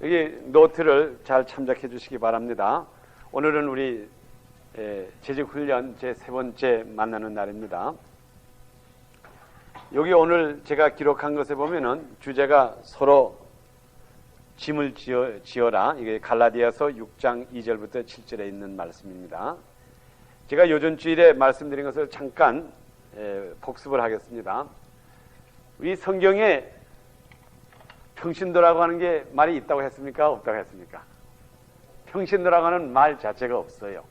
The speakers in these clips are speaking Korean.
여기 노트를 잘 참작해 주시기 바랍니다. 오늘은 우리 재직훈련 제 3번째 만나는 날입니다. 여기 오늘 제가 기록한 것에 보면은 주제가 서로 짐을 지어라. 이게 갈라디아서 6장 2절부터 7절에 있는 말씀입니다. 제가 요전 주일에 말씀드린 것을 잠깐 복습을 하겠습니다. 이 성경에 평신도라고 하는 게 말이 있다고 했습니까? 없다고 했습니까? 평신도라고 하는 말 자체가 없어요.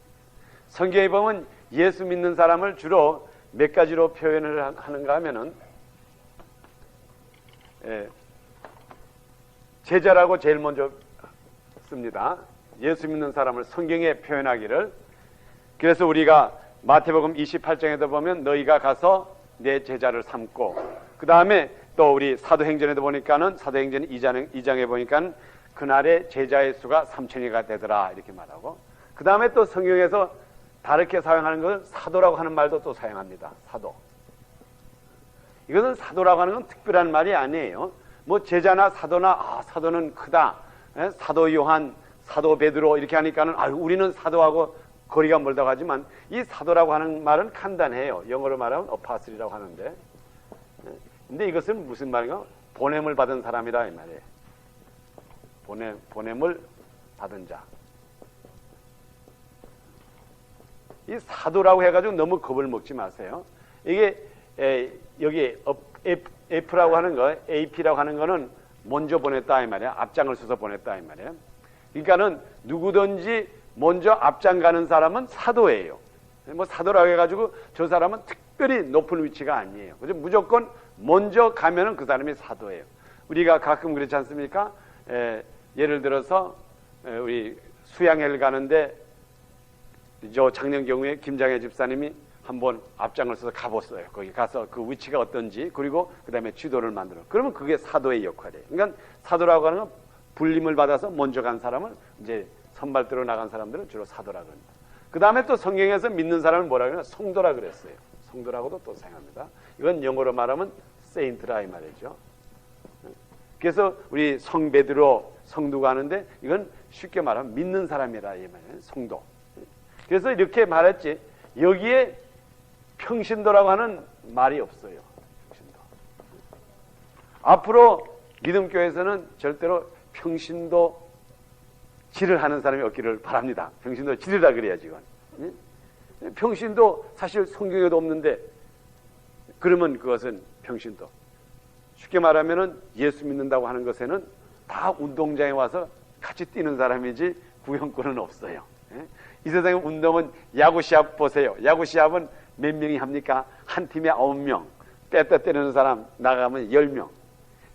성경에 보면 예수 믿는 사람을 주로 몇 가지로 표현을 하는가 하면은 제자라고 제일 먼저 씁니다. 예수 믿는 사람을 성경에 표현하기를. 그래서 우리가 마태복음 28장에도 보면 너희가 가서 내 제자를 삼고, 그 다음에 또 우리 사도행전에도 보니까는 사도행전 2장에 보니까 그날의 제자의 수가 3,000이가 되더라 이렇게 말하고, 그 다음에 또 성경에서 다르게 사용하는 것은 사도라고 하는 말도 또 사용합니다. 사도. 이것은 사도라고 하는 건 특별한 말이 아니에요. 뭐 제자나 사도나 사도는 크다, 사도 요한, 사도 베드로 이렇게 하니까는 우리는 사도하고 거리가 멀다고 하지만 이 사도라고 하는 말은 간단해요. 영어로 말하면 어파슬이라고 하는데, 근데 이것은 무슨 말인가? 보냄을 받은 사람이다 이 말이에요. 보냄을 받은 자. 이 사도라고 해가지고 너무 겁을 먹지 마세요. 이게 여기 F라고 하는 거, AP라고 하는 거는 먼저 보냈다 이 말이에요. 앞장을 서서 보냈다 이 말이에요. 그러니까는 누구든지 먼저 앞장 가는 사람은 사도예요. 뭐 사도라고 해가지고 저 사람은 특별히 높은 위치가 아니에요. 그죠? 무조건 먼저 가면은 그 사람이 사도예요. 우리가 가끔 그렇지 않습니까? 예를 들어서 우리 수양회를 가는데 저 작년 경우에 김장애 집사님이 한번 앞장을 서서 가봤어요. 거기 가서 그 위치가 어떤지, 그리고 그 다음에 지도를 만들어. 그러면 그게 사도의 역할이에요. 그러니까 사도라고 하는 건 불림을 받아서 먼저 간 사람을 이제 선발대로 나간 사람들은 주로 사도라고 합니다. 그 다음에 또 성경에서 믿는 사람을 뭐라 그러냐? 성도라 그랬어요. 성도라고도 또 사용합니다. 이건 영어로 말하면 세인트라 이 말이죠. 그래서 우리 성 베드로 성도가 하는데 이건 쉽게 말하면 믿는 사람이라 이 말이에요. 성도. 그래서 이렇게 말했지 여기에 평신도라고 하는 말이 없어요. 평신도. 앞으로 믿음교회에서는 절대로 평신도 질을 하는 사람이 없기를 바랍니다. 평신도 질이라 그래야지 이건. 평신도 사실 성경에도 없는데 그러면 그것은 평신도. 쉽게 말하면은 예수 믿는다고 하는 것에는 다 운동장에 와서 같이 뛰는 사람이지 구경꾼은 없어요. 이 세상의 운동은 야구 시합 보세요. 야구 시합은 몇 명이 합니까? 한 팀에 9명. 빼다 때리는 사람 나가면 10명.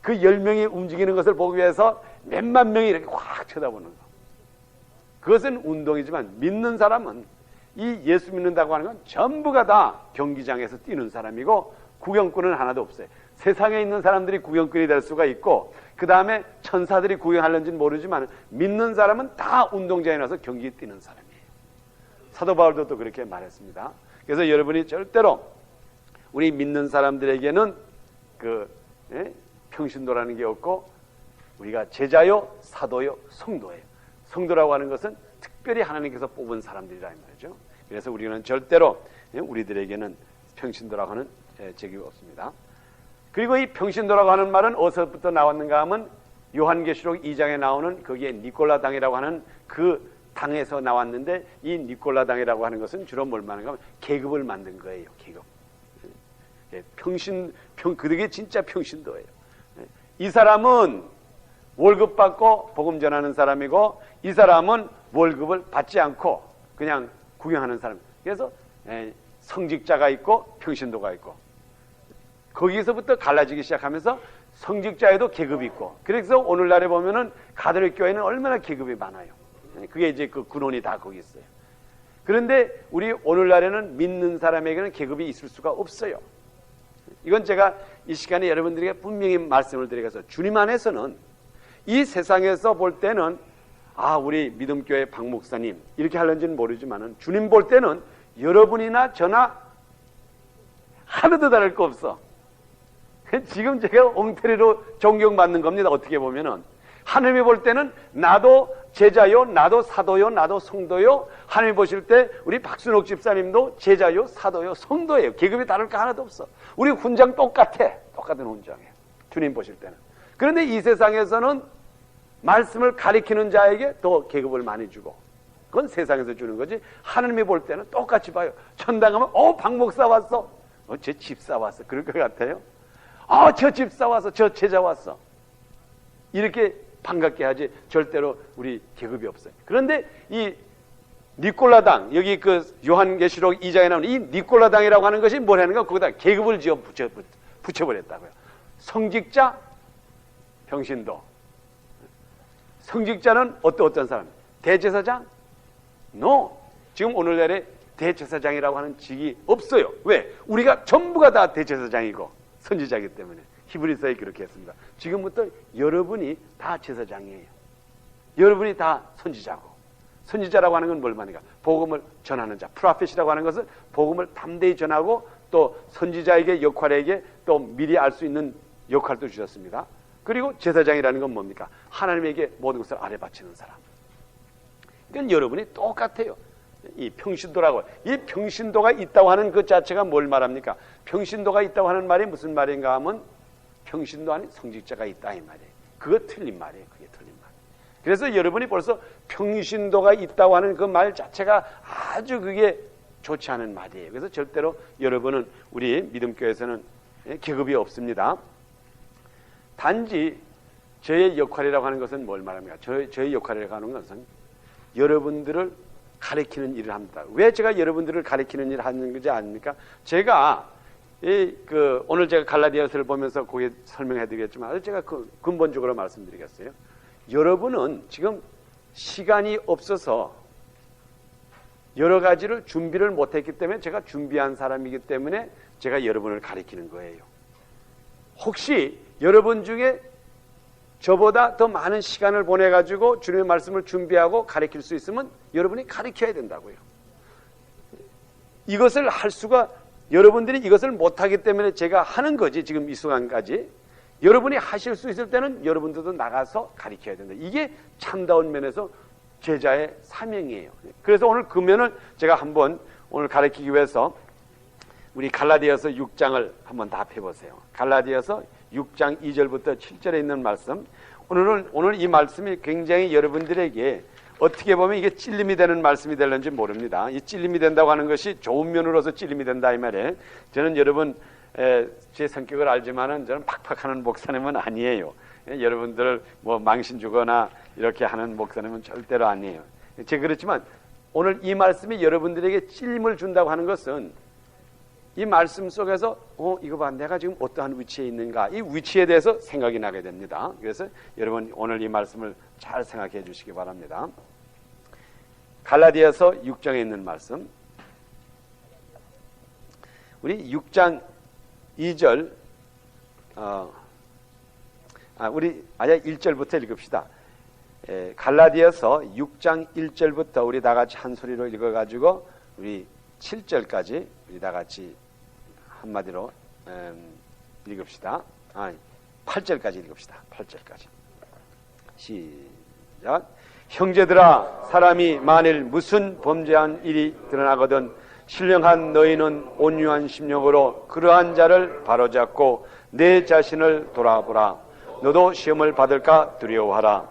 그 10명이 움직이는 것을 보기 위해서 몇만 명이 이렇게 확 쳐다보는 거. 그것은 운동이지만 믿는 사람은 이 예수 믿는다고 하는 건 전부가 다 경기장에서 뛰는 사람이고 구경꾼은 하나도 없어요. 세상에 있는 사람들이 구경꾼이 될 수가 있고 그 다음에 천사들이 구경하는지는 모르지만 믿는 사람은 다 운동장에 나서 경기 뛰는 사람이에요. 사도 바울도 또 그렇게 말했습니다. 그래서 여러분이 절대로 우리 믿는 사람들에게는 평신도라는 게 없고 우리가 제자요, 사도요, 성도예요. 성도라고 하는 것은 특별히 하나님께서 뽑은 사람들이라 말이죠. 그래서 우리는 절대로 우리들에게는 평신도라고 하는 제기가 없습니다. 그리고 이 평신도라고 하는 말은 어디서부터 나왔는가 하면 요한계시록 2장에 나오는 거기에 니콜라 당이라고 하는 그 당에서 나왔는데 이 니콜라 당이라고 하는 것은 주로 뭘 말하는가 하면 계급을 만든 거예요. 계급. 그게 진짜 평신도예요. 이 사람은 월급 받고 복음 전하는 사람이고 이 사람은 월급을 받지 않고 그냥 구경하는 사람. 그래서 성직자가 있고 평신도가 있고 거기서부터 갈라지기 시작하면서 성직자에도 계급이 있고 그래서 오늘날에 보면은 가톨릭 교회는 얼마나 계급이 많아요. 그게 이제 그 근원이 다 거기 있어요. 그런데 우리 오늘날에는 믿는 사람에게는 계급이 있을 수가 없어요. 이건 제가 이 시간에 여러분들에게 분명히 말씀을 드리겠어요. 주님 안에서는 이 세상에서 볼 때는 우리 믿음교회 박 목사님 이렇게 하는지는 모르지만은 주님 볼 때는 여러분이나 저나 하나도 다를 거 없어. 지금 제가 엉터리로 존경받는 겁니다. 어떻게 보면은 하나님이 볼 때는 나도 제자요, 나도 사도요, 나도 성도요. 하나님이 보실 때 우리 박순옥 집사님도 제자요, 사도요, 성도예요. 계급이 다를 거 하나도 없어. 우리 훈장 똑같아. 똑같은 훈장이에요. 주님 보실 때는. 그런데 이 세상에서는 말씀을 가리키는 자에게 더 계급을 많이 주고, 그건 세상에서 주는 거지. 하나님이 볼 때는 똑같이 봐요. 천당 가면 박 목사 왔어. 저 집사 왔어. 그럴 것 같아요. 저 집사 왔어. 저 제자 왔어. 이렇게 반갑게 하지 절대로 우리 계급이 없어요. 그런데 이 니콜라당, 여기 그 요한계시록 2장에 나오는 이 니콜라당이라고 하는 것이 뭐라는가? 거기다 계급을 지어 붙여버렸다고요. 성직자, 평신도. 성직자는 어떤 사람? 대제사장? No. 지금 오늘날에 대제사장이라고 하는 직이 없어요. 왜? 우리가 전부가 다 대제사장이고 선지자이기 때문에. 히브리서에 그렇게 했습니다. 지금부터 여러분이 다 제사장이에요. 여러분이 다 선지자고. 선지자라고 하는 건 뭘 말합니까? 복음을 전하는 자. 프로페시라고 하는 것은 복음을 담대히 전하고 또 선지자에게 역할에게 또 미리 알 수 있는 역할도 주셨습니다. 그리고 제사장이라는 건 뭡니까? 하나님에게 모든 것을 아뢰 바치는 사람. 그러니까 여러분이 똑같아요. 이 평신도라고. 이 평신도가 있다고 하는 그 자체가 뭘 말합니까? 평신도가 있다고 하는 말이 무슨 말인가 하면 평신도 안에 성직자가 있다 이 말이에요. 그거 틀린 말이에요. 그게 틀린 말. 그래서 여러분이 벌써 평신도가 있다고 하는 그 말 자체가 아주 그게 좋지 않은 말이에요. 그래서 절대로 여러분은 우리 믿음교회에서는 계급이 없습니다. 단지 저의 역할이라고 하는 것은 뭘 말합니까? 저의 역할이라고 하는 것은 여러분들을 가리키는 일을 합니다. 왜 제가 여러분들을 가리키는 일을 하는 거지 아닙니까? 제가 오늘 제가 갈라디아서를 보면서 거기에 설명해 드리겠지만 제가 근본적으로 말씀드리겠어요. 여러분은 지금 시간이 없어서 여러 가지를 준비를 못했기 때문에 제가 준비한 사람이기 때문에 제가 여러분을 가리키는 거예요. 혹시 여러분 중에 저보다 더 많은 시간을 보내가지고 주님의 말씀을 준비하고 가르칠 수 있으면 여러분이 가르쳐야 된다고요. 이것을 할 수가, 여러분들이 이것을 못하기 때문에 제가 하는 거지. 지금 이 순간까지 여러분이 하실 수 있을 때는 여러분들도 나가서 가르쳐야 된다. 이게 참다운 면에서 제자의 사명이에요. 그래서 오늘 금연을 제가 한번 오늘 가르치기 위해서 우리 갈라디아서 6장을 한번 다 펴보세요. 갈라디아서 6장 2절부터 7절에 있는 말씀. 오늘 이 말씀이 굉장히 여러분들에게 어떻게 보면 이게 찔림이 되는 말씀이 될는지 모릅니다. 이 찔림이 된다고 하는 것이 좋은 면으로서 찔림이 된다 이 말이에요. 저는 여러분 제 성격을 알지만은 저는 팍팍하는 목사님은 아니에요. 여러분들 뭐 망신 주거나 이렇게 하는 목사님은 절대로 아니에요. 제가 그렇지만 오늘 이 말씀이 여러분들에게 찔림을 준다고 하는 것은 이 말씀 속에서 이거 봐, 내가 지금 어떠한 위치에 있는가, 이 위치에 대해서 생각이 나게 됩니다. 그래서 여러분 오늘 이 말씀을 잘 생각해 주시기 바랍니다. 갈라디아서 6장에 있는 말씀, 우리 6장 2절 우리 아예 1절부터 읽읍시다. 갈라디아서 6장 1절부터 우리 다 같이 한 소리로 읽어가지고 우리 7절까지 우리 다 같이 한마디로 읽읍시다. 8절까지 읽읍시다. 8절까지. 시작. 형제들아, 사람이 만일 무슨 범죄한 일이 드러나거든 신령한 너희는 온유한 심령으로 그러한 자를 바로잡고 내 자신을 돌아보라. 너도 시험을 받을까 두려워하라.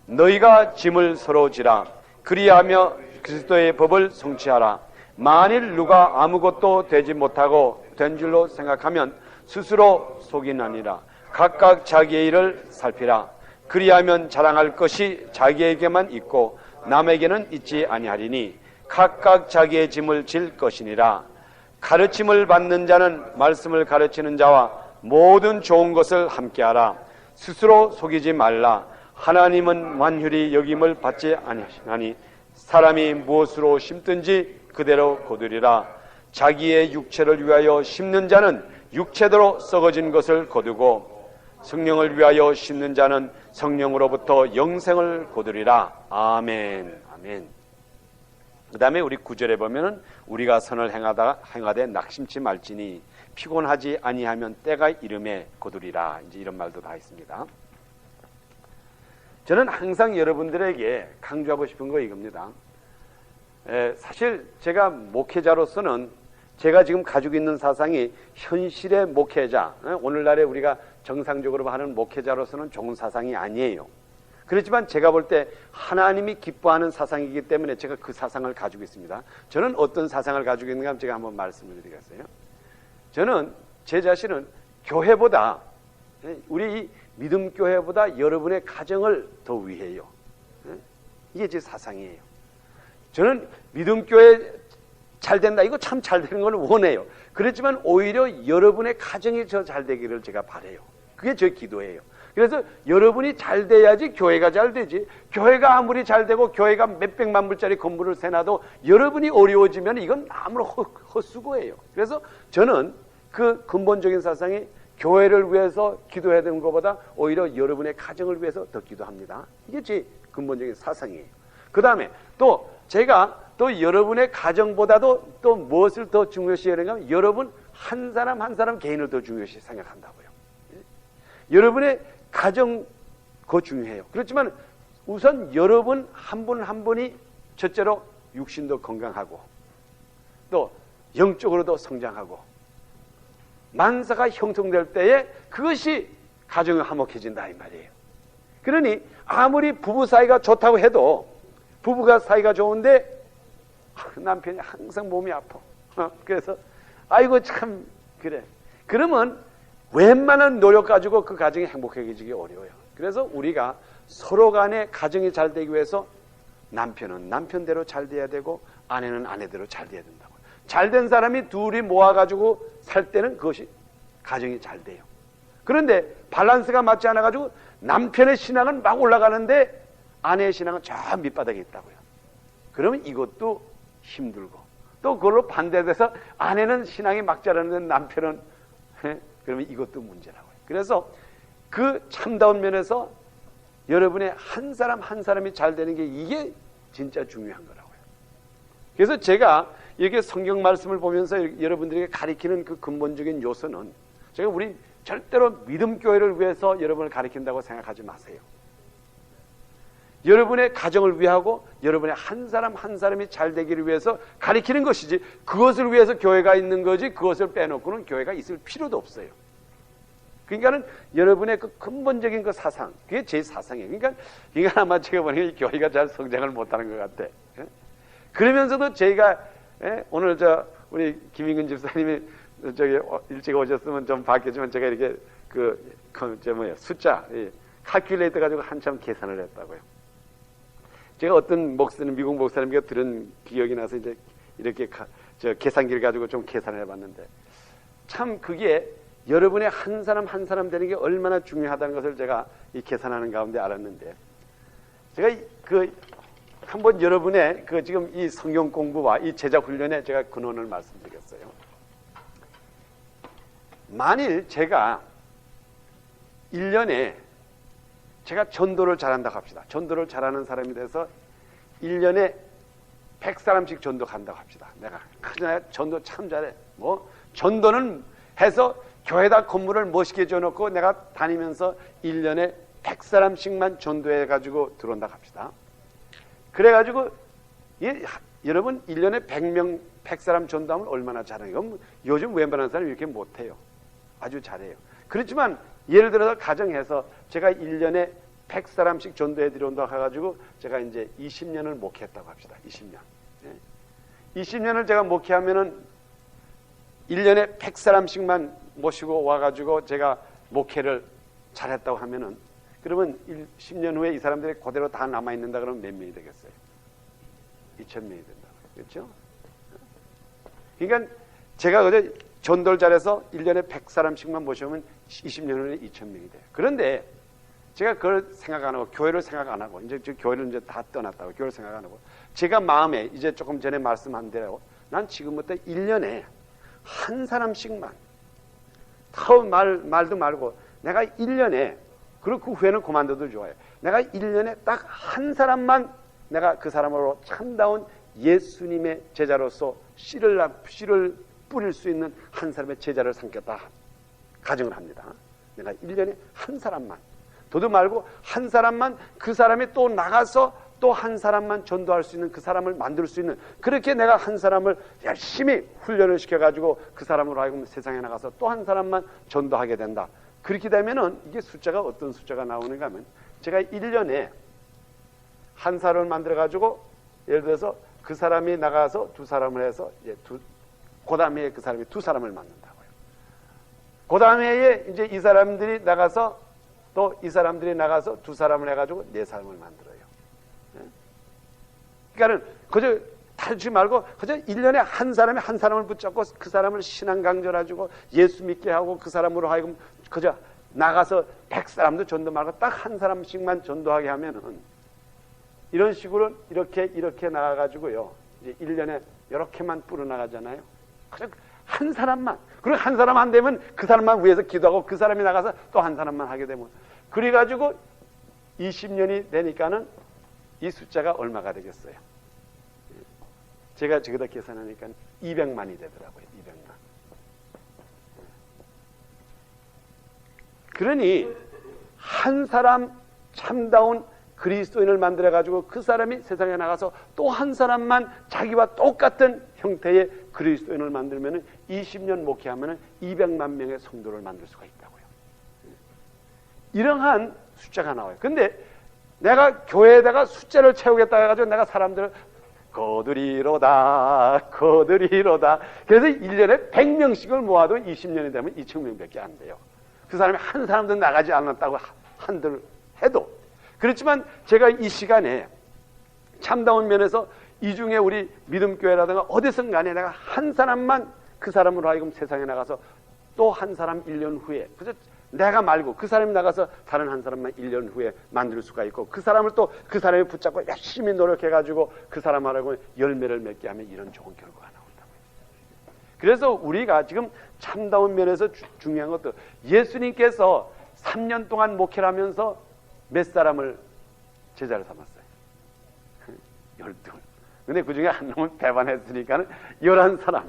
너희가 짐을 서로 지라. 그리하며 그리스도의 법을 성취하라. 만일 누가 아무것도 되지 못하고 된 줄로 생각하면 스스로 속이나니라. 각각 자기의 일을 살피라. 그리하면 자랑할 것이 자기에게만 있고 남에게는 있지 아니하리니 각각 자기의 짐을 질 것이니라. 가르침을 받는 자는 말씀을 가르치는 자와 모든 좋은 것을 함께하라. 스스로 속이지 말라. 하나님은 만휼히 여김을 받지 아니하시나니 사람이 무엇으로 심든지 그대로 거두리라. 자기의 육체를 위하여 심는 자는 육체대로 썩어진 것을 거두고 성령을 위하여 심는 자는 성령으로부터 영생을 거두리라. 아멘. 아멘. 그 다음에 우리 9절에 보면은 우리가 선을 행하되 낙심치 말지니 피곤하지 아니하면 때가 이름에 거두리라. 이제 이런 말도 다 있습니다. 저는 항상 여러분들에게 강조하고 싶은 거 이겁니다. 사실 제가 목회자로서는 제가 지금 가지고 있는 사상이 현실의 목회자, 오늘날에 우리가 정상적으로 하는 목회자로서는 좋은 사상이 아니에요. 그렇지만 제가 볼 때 하나님이 기뻐하는 사상이기 때문에 제가 그 사상을 가지고 있습니다. 저는 어떤 사상을 가지고 있는가 하면 제가 한번 말씀을 드리겠어요. 저는 제 자신은 교회보다, 우리 이 믿음교회보다 여러분의 가정을 더 위해요. 이게 제 사상이에요. 저는 믿음교회 잘 된다, 이거 참 잘 되는 걸 원해요. 그렇지만 오히려 여러분의 가정이 더 잘 되기를 제가 바라요. 그게 제 기도예요. 그래서 여러분이 잘 돼야지 교회가 잘 되지. 교회가 아무리 잘 되고 교회가 몇백만 불짜리 건물을 세놔도 여러분이 어려워지면 이건 아무런 헛수고예요. 그래서 저는 그 근본적인 사상이 교회를 위해서 기도해야 되는 것보다 오히려 여러분의 가정을 위해서 더 기도합니다. 이게 제 근본적인 사상이에요. 그 다음에 또 제가 또 여러분의 가정보다도 또 무엇을 더 중요시 하는가 하면 여러분 한 사람 한 사람 개인을 더 중요시 생각한다고요. 여러분의 가정 그거 중요해요. 그렇지만 우선 여러분 한 분 한 분이 첫째로 육신도 건강하고 또 영적으로도 성장하고 만사가 형성될 때에 그것이 가정이 화목해진다 이 말이에요. 그러니 아무리 부부 사이가 좋다고 해도 부부가 사이가 좋은데 남편이 항상 몸이 아파. 그래서 아이고 참 그래. 그러면 웬만한 노력 가지고 그 가정이 행복해지기 어려워요. 그래서 우리가 서로 간에 가정이 잘 되기 위해서 남편은 남편대로 잘 돼야 되고 아내는 아내대로 잘 돼야 된다고. 잘된 사람이 둘이 모아가지고 살 때는 그것이 가정이 잘 돼요. 그런데 밸런스가 맞지 않아가지고 남편의 신앙은 막 올라가는데 아내의 신앙은 저 밑바닥에 있다고요. 그러면 이것도 힘들고 또 그걸로 반대돼서 아내는 신앙이 막 자라는데 남편은 그러면 이것도 문제라고요. 그래서 그 참다운 면에서 여러분의 한 사람 한 사람이 잘 되는 게 이게 진짜 중요한 거라고요. 그래서 제가 이렇게 성경 말씀을 보면서 여러분들에게 가리키는 그 근본적인 요소는 제가 우리 절대로 믿음교회를 위해서 여러분을 가리킨다고 생각하지 마세요. 여러분의 가정을 위하고 여러분의 한 사람 한 사람이 잘 되기를 위해서 가리키는 것이지 그것을 위해서 교회가 있는 거지 그것을 빼놓고는 교회가 있을 필요도 없어요. 그러니까는 여러분의 그 근본적인 그 사상, 그게 제 사상이에요. 그러니까 이건 아마 제가 보니까 교회가 잘 성장을 못하는 것 같아. 그러면서도 저희가 오늘 우리 김인근 집사님이 저기 일찍 오셨으면 좀 봤겠지만 제가 이렇게 숫자 칼큘레이터 가지고 한참 계산을 했다고요. 제가 어떤 목사님, 미국 목사님께 들은 기억이 나서 이제 이렇게 계산기를 가지고 좀 계산을 해봤는데 참 그게 여러분의 한 사람 한 사람 되는 게 얼마나 중요하다는 것을 제가 이 계산하는 가운데 알았는데 제가 한번 여러분의 지금 이 성경 공부와 이 제자 훈련에 제가 근원을 말씀드리겠어요. 만일 제가 1년에 제가 전도를 잘한다고 합시다. 전도를 잘하는 사람이 돼서 1년에 100사람씩 전도 간다고 합시다. 내가 전도 참 잘해. 전도는 해서 교회다 건물을 멋있게 지어놓고 내가 다니면서 1년에 100사람씩만 전도해가지고 들어온다고 합시다. 그래가지고 여러분 1년에 100명 100사람 전도하면 얼마나 잘해요. 요즘 웬만한 사람이 이렇게 못해요. 아주 잘해요. 그렇지만 예를 들어서 가정해서 제가 1년에 100사람씩 전도해 드려온다고 해가지고 제가 이제 20년을 목회했다고 합시다. 20년. 20년을 제가 목회하면은 1년에 100사람씩만 모시고 와가지고 제가 목회를 잘했다고 하면은 그러면 10년 후에 이 사람들이 그대로 다 남아있는다 그러면 몇 명이 되겠어요? 2,000명이 된다. 그렇죠? 그러니까 제가 그저 전도를 잘해서 1년에 100사람씩만 모시면 20년 후에 2,000명이 돼요. 그런데 제가 그걸 생각 안 하고 교회를 생각 안 하고 이제 교회를 이제 다 떠났다고 교회를 생각 안 하고 제가 마음에 이제 조금 전에 말씀한 대로 난 지금부터 1년에 한 사람씩만 더 말도 말고 내가 1년에 그리고 그 후에는 그만둬도 좋아요. 내가 1년에 딱 한 사람만 내가 그 사람으로 참다운 예수님의 제자로서 씨를 뿌릴 수 있는 한 사람의 제자를 삼겠다 가정을 합니다. 내가 1년에 한 사람만 저도 말고 한 사람만, 그 사람이 또 나가서 또 한 사람만 전도할 수 있는, 그 사람을 만들 수 있는, 그렇게 내가 한 사람을 열심히 훈련을 시켜가지고 그 사람으로 하여금 세상에 나가서 또 한 사람만 전도하게 된다. 그렇게 되면은 이게 숫자가 어떤 숫자가 나오는가 하면, 제가 1년에 한 사람을 만들어가지고 예를 들어서 그 사람이 나가서 두 사람을 해서 그 다음에 그 사람이 두 사람을 만든다고요. 그 다음에 이제 이 사람들이 나가서 또 이 사람들이 나가서 두 사람을 해가지고 네 사람을 만들어요. 그러니까는 그저 다르지 말고 그저 1년에 한 사람이 한 사람을 붙잡고 그 사람을 신앙 강절해주고 예수 믿게 하고 그 사람으로 하여금 그저 나가서 100사람도 전도 말고 딱 한 사람씩만 전도하게 하면은 이런 식으로 이렇게 나가가지고요. 이제 1년에 이렇게만 뿌려나가잖아요. 그냥 한 사람만. 그리고 한 사람 안 되면 그 사람만 위해서 기도하고 그 사람이 나가서 또 한 사람만 하게 되면. 그래가지고 20년이 되니까는 이 숫자가 얼마가 되겠어요? 제가 저기다 계산하니까 200만이 되더라고요. 200만. 그러니 한 사람 참다운 그리스도인을 만들어가지고 그 사람이 세상에 나가서 또 한 사람만 자기와 똑같은 형태의 그리스도인을 만들면 20년 목회하면 200만 명의 성도를 만들 수가 있다고요. 이러한 숫자가 나와요. 근데 내가 교회에다가 숫자를 채우겠다 해가지고 내가 사람들을 거두리로다. 그래서 1년에 100명씩을 모아도 20년이 되면 2000명밖에 안 돼요. 그 사람이 한 사람도 나가지 않았다고 한들 해도. 그렇지만 제가 이 시간에 참다운 면에서 이 중에 우리 믿음교회라든가 어디선 간에 내가 한 사람만 그 사람으로 하여금 세상에 나가서 또 한 사람 1년 후에, 그래서 내가 말고 그 사람이 나가서 다른 한 사람만 1년 후에 만들 수가 있고 그 사람을 또 그 사람이 붙잡고 열심히 노력해가지고 그 사람하고 열매를 맺게 하면 이런 좋은 결과가 나온다고요. 그래서 우리가 지금 참다운 면에서 중요한 것도, 예수님께서 3년 동안 목회를 하면서 몇 사람을 제자를 삼았어요? 12. 근데 그 중에 한 놈은 배반했으니까는 11사람.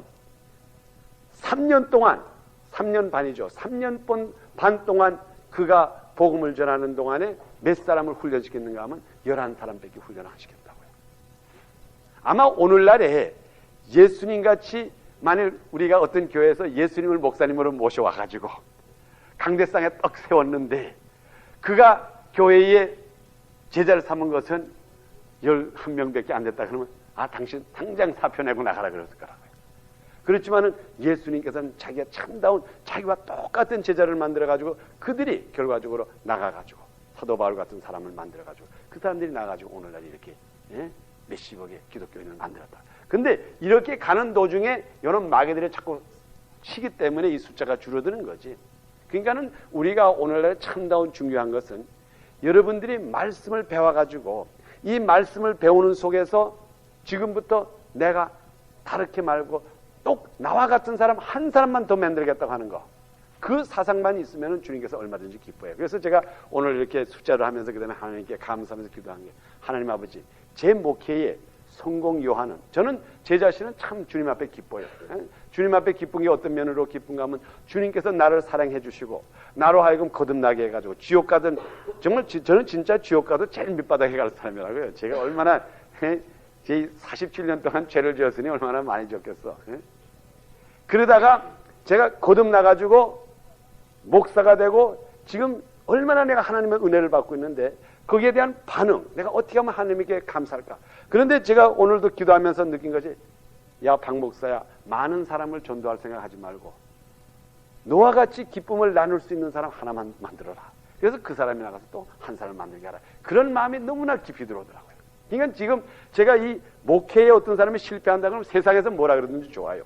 3년 동안, 3년 반이죠. 3년 반 동안 그가 복음을 전하는 동안에 몇 사람을 훈련시켰는가 하면 11사람밖에 훈련을 안 시켰다고요. 아마 오늘날에 예수님 같이, 만일 우리가 어떤 교회에서 예수님을 목사님으로 모셔와가지고 강대상에 떡 세웠는데 그가 교회에 제자를 삼은 것은 11명밖에 안 됐다 그러면, 아, 당신 당장 사표 내고 나가라 그랬을 거라고요. 그렇지만은 예수님께서는 자기가 참다운 자기와 똑같은 제자를 만들어가지고 그들이 결과적으로 나가가지고 사도 바울 같은 사람을 만들어가지고 그 사람들이 나가가지고 오늘날 이렇게 몇십억의 기독교인을 만들었다. 근데 이렇게 가는 도중에 이런 마귀들이 자꾸 치기 때문에 이 숫자가 줄어드는 거지. 그러니까는 우리가 오늘날 참다운 중요한 것은 여러분들이 말씀을 배워가지고 이 말씀을 배우는 속에서 지금부터 내가 다르게 말고 또 나와 같은 사람 한 사람만 더 만들겠다고 하는 거, 그 사상만 있으면 주님께서 얼마든지 기뻐해요. 그래서 제가 오늘 이렇게 숫자를 하면서 그 다음에 하나님께 감사하면서 기도한 게, 하나님 아버지, 제 목회의 성공 요한은, 저는 제 자신은 참 주님 앞에 기뻐요. 주님 앞에 기쁜 게 어떤 면으로 기쁜가 하면, 주님께서 나를 사랑해 주시고 나로 하여금 거듭나게 해가지고 지옥 가든, 정말 저는 진짜 지옥 가도 제일 밑바닥에 갈 사람이라고요. 제가 얼마나 제 47년 동안 죄를 지었으니 얼마나 많이 지었겠어. 그러다가 제가 거듭나가지고 목사가 되고 지금 얼마나 내가 하나님의 은혜를 받고 있는데 거기에 대한 반응, 내가 어떻게 하면 하나님께 감사할까. 그런데 제가 오늘도 기도하면서 느낀 것이, 야 박 목사야, 많은 사람을 전도할 생각하지 말고 너와 같이 기쁨을 나눌 수 있는 사람 하나만 만들어라. 그래서 그 사람이 나가서 또 한 사람을 만들게 하라. 그런 마음이 너무나 깊이 들어오더라고요. 그러니까 지금 제가 이 목회에 어떤 사람이 실패한다 그러면 세상에서 뭐라 그러든지 좋아요.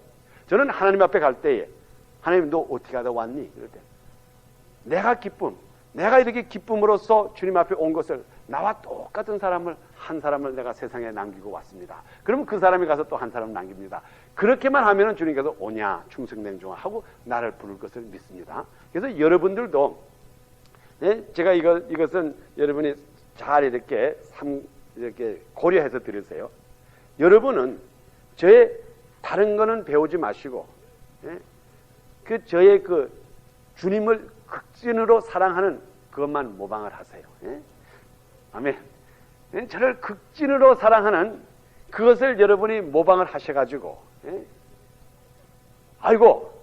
저는 하나님 앞에 갈 때에, 하나님 너 어떻게 하다 왔니? 이럴 때 내가 기쁨, 내가 이렇게 기쁨으로써 주님 앞에 온 것을, 나와 똑같은 사람을 한 사람을 내가 세상에 남기고 왔습니다. 그러면 그 사람이 가서 또 한 사람을 남깁니다. 그렇게만 하면은 주님께서 오냐 충성냉정하 하고 나를 부를 것을 믿습니다. 그래서 여러분들도, 제가 이것은 여러분이 잘 이렇게 고려해서 들으세요. 여러분은 저의 다른 거는 배우지 마시고, 저의 그 주님을 극진으로 사랑하는 그것만 모방을 하세요. 예? 아멘. 예? 저를 극진으로 사랑하는 그것을 여러분이 모방을 하셔가지고, 예? 아이고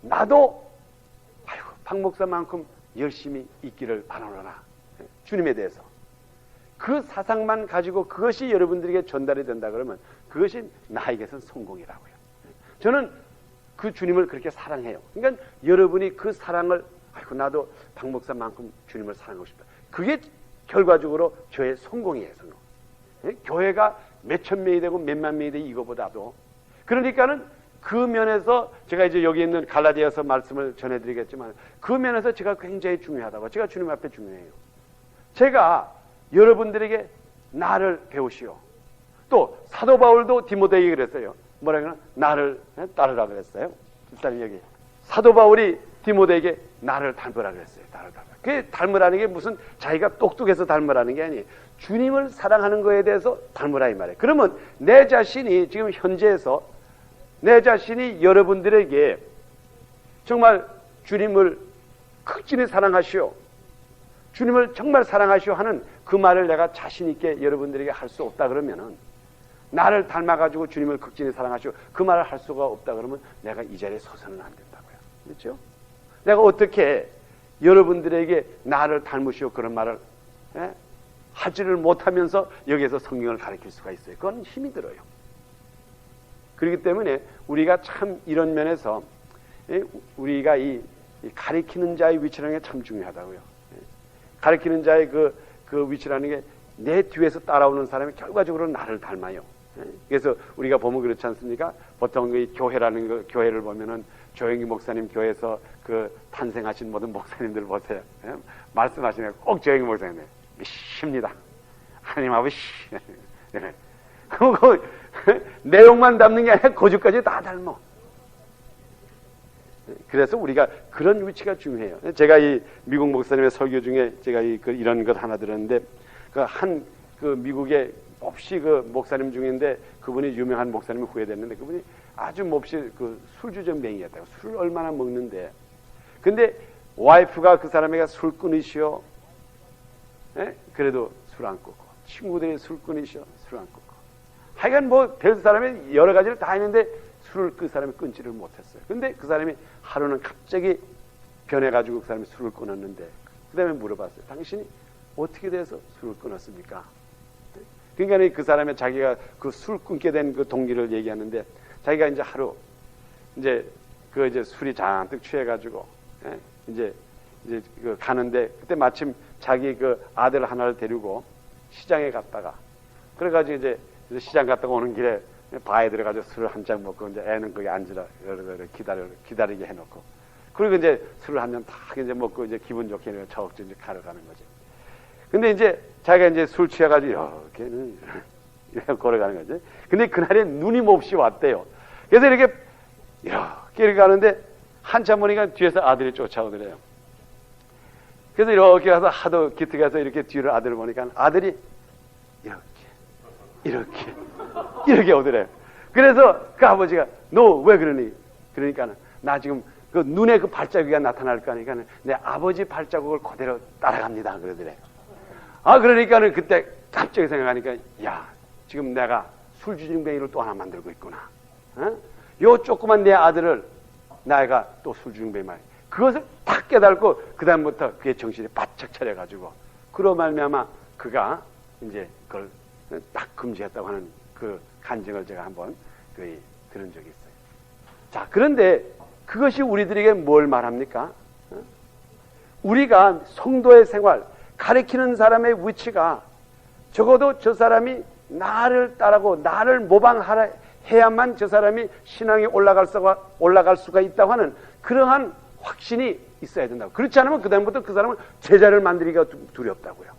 나도 박 목사만큼 열심히 있기를 바라노라. 예? 주님에 대해서 그 사상만 가지고 그것이 여러분들에게 전달이 된다 그러면 그것이 나에게선 성공이라고요. 저는 그 주님을 그렇게 사랑해요. 그러니까 여러분이 그 사랑을, 아이고 나도 박 목사만큼 주님을 사랑하고 싶다. 그게 결과적으로 저의 성공이에요. 성공. 예? 교회가 몇천 명이 되고 몇만 명이 되고 이거보다도, 그러니까는 그 면에서 제가 이제 여기 있는 갈라디아서 말씀을 전해드리겠지만 그 면에서 제가 굉장히 중요하다고, 제가 주님 앞에 중요해요. 제가 여러분들에게 나를 배우시오. 또 사도 바울도 디모데에게 그랬어요. 뭐라고 하나? 나를 따르라 그랬어요. 일단 여기 사도 바울이 디모데에게 나를 닮으라 그랬어요. 나를 닮으라. 그게 닮으라는 게 무슨 자기가 똑똑해서 닮으라는 게 아니에요. 주님을 사랑하는 거에 대해서 닮으라 이 말이에요. 그러면 내 자신이 지금 현재에서 내 자신이 여러분들에게 정말 주님을 극진히 사랑하시오, 주님을 정말 사랑하시오 하는 그 말을 내가 자신 있게 여러분들에게 할 수 없다 그러면은, 나를 닮아가지고 주님을 극진히 사랑하시오 그 말을 할 수가 없다 그러면 내가 이 자리에 서서는 안 된다고요. 그렇죠? 내가 어떻게 여러분들에게 나를 닮으시오 그런 말을 하지를 못하면서 여기에서 성경을 가르칠 수가 있어요. 그건 힘이 들어요. 그렇기 때문에 우리가 참 이런 면에서 우리가 이 가르치는 자의 위치라는 게 참 중요하다고요. 가르치는 자의 그 위치라는 게 내 뒤에서 따라오는 사람이 결과적으로 나를 닮아요. 그래서 우리가 보면 그렇지 않습니까? 보통 이 교회라는 거, 교회를 보면은 조영기 목사님 교회에서 그 탄생하신 모든 목사님들 보세요. 말씀하시는 꼭 조영기 목사님 십니다. 하나님 아버지. 그 내용만 담는 게 아니라 고주까지 다 닮아. 그래서 우리가 그런 위치가 중요해요. 제가 이 미국 목사님의 설교 중에 제가 이런 것 하나 들었는데, 그 미국의 몹시 그 목사님 중인데 그분이 유명한 목사님이 후회됐는데, 그분이 아주 몹시 그 술주정뱅이였다고. 술을 얼마나 먹는데, 근데 와이프가 그 사람에게 술 끊으시오. 그래도 술 안 끊고, 친구들이 술 끊으시오. 술 안 끊고. 하여간 뭐 별 사람이 여러 가지를 다 했는데 술을 그 사람이 끊지를 못했어요. 근데 그 사람이 하루는 갑자기 변해가지고 그 사람이 술을 끊었는데, 그 다음에 물어봤어요. 당신이 어떻게 돼서 술을 끊었습니까? 그러니까 그 사람이 자기가 그 술 끊게 된 그 동기를 얘기하는데, 자기가 이제 하루 이제 술이 잔뜩 취해가지고 이제 그 가는데, 그때 마침 자기 그 아들 하나를 데리고 시장에 갔다가, 그래가지고 이제 시장 갔다가 오는 길에 바에 들어가서 술을 한 잔 먹고, 이제 애는 거기 앉으라 기다리게 해놓고, 그리고 이제 술을 한 잔 딱 이제 먹고 이제 기분 좋게 저옥지 이제 가러 가는 거죠. 근데 이제 자기가 이제 술 취해가지고 이렇게 걸어가는 거죠. 근데 그날에 눈이 몹시 왔대요. 그래서 이렇게 가는데 한참 보니까 뒤에서 아들이 쫓아오더래요. 그래서 이렇게 가서 하도 기특해 가서 이렇게 뒤를 아들을 보니까 아들이 이렇게 오더래요. 그래서 그 아버지가 너 왜 그러니? 그러니까 나 지금 그 눈에 그 발자국이 나타날 거니까 내 아버지 발자국을 그대로 따라갑니다. 그러더래요. 그러니까는 그때 갑자기 생각하니까, 야, 지금 내가 술주정뱅이를 또 하나 만들고 있구나. 요 조그만 내 아들을 내가 또 술주정뱅이 말. 그것을 딱 깨달고 그다음부터 그의 정신이 바짝 차려가지고, 그로 말미암아 그가 이제 그걸 딱 금지했다고 하는 그 간증을 제가 한번 들은 적이 있어요. 자, 그런데 그것이 우리들에게 뭘 말합니까? 우리가 성도의 생활, 가르치는 사람의 위치가 적어도 저 사람이 나를 따르고 나를 모방하라 해야만 저 사람이 신앙이 올라갈 수가 있다고 하는 그러한 확신이 있어야 된다고. 그렇지 않으면 그 다음부터 그 사람을 제자를 만들기가 두렵다고요.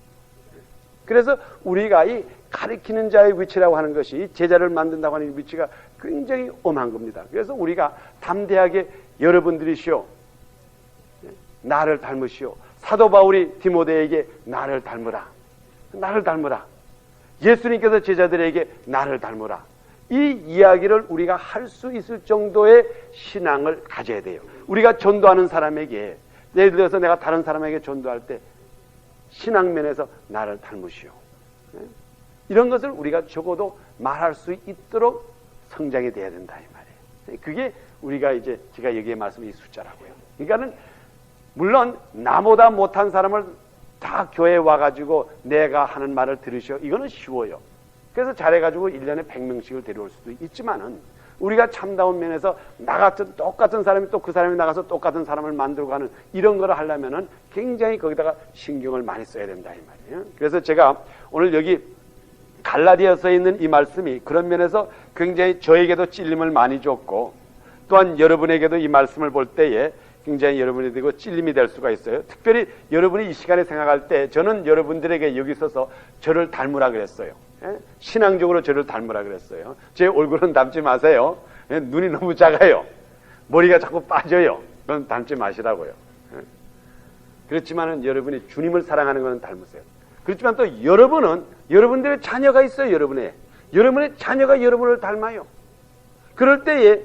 그래서 우리가 이 가르치는 자의 위치라고 하는 것이, 제자를 만든다고 하는 위치가 굉장히 엄한 겁니다. 그래서 우리가 담대하게 여러분들이시오, 나를 닮으시오. 사도 바울이 디모데에게 나를 닮으라, 나를 닮으라. 예수님께서 제자들에게 나를 닮으라. 이 이야기를 우리가 할 수 있을 정도의 신앙을 가져야 돼요. 우리가 전도하는 사람에게, 예를 들어서 내가 다른 사람에게 전도할 때 신앙면에서 나를 닮으시오. 이런 것을 우리가 적어도 말할 수 있도록 성장이 돼야 된다 이 말이에요. 그게 우리가 이제 제가 여기에 말씀이 숫자라고요. 그러니까는 물론 나보다 못한 사람을 다 교회에 와가지고 내가 하는 말을 들으시오. 이거는 쉬워요. 그래서 잘해가지고 1년에 100명씩을 데려올 수도 있지만은 우리가 참다운 면에서 나 같은 똑같은 사람이 또 그 사람이 나가서 똑같은 사람을 만들고 가는 이런 거를 하려면은 굉장히 거기다가 신경을 많이 써야 된다 이 말이에요. 그래서 제가 오늘 여기 갈라디아서에 있는 이 말씀이 그런 면에서 굉장히 저에게도 찔림을 많이 줬고 또한 여러분에게도 이 말씀을 볼 때에 굉장히 여러분이 되고 찔림이 될 수가 있어요. 특별히 여러분이 이 시간에 생각할 때 저는 여러분들에게 여기 있어서 저를 닮으라 그랬어요. 신앙적으로 저를 닮으라 그랬어요. 제 얼굴은 닮지 마세요. 눈이 너무 작아요. 머리가 자꾸 빠져요. 그건 닮지 마시라고요. 그렇지만은 여러분이 주님을 사랑하는 것은 닮으세요. 그렇지만 또 여러분은 여러분들의 자녀가 있어요. 여러분의 자녀가 여러분을 닮아요. 그럴 때에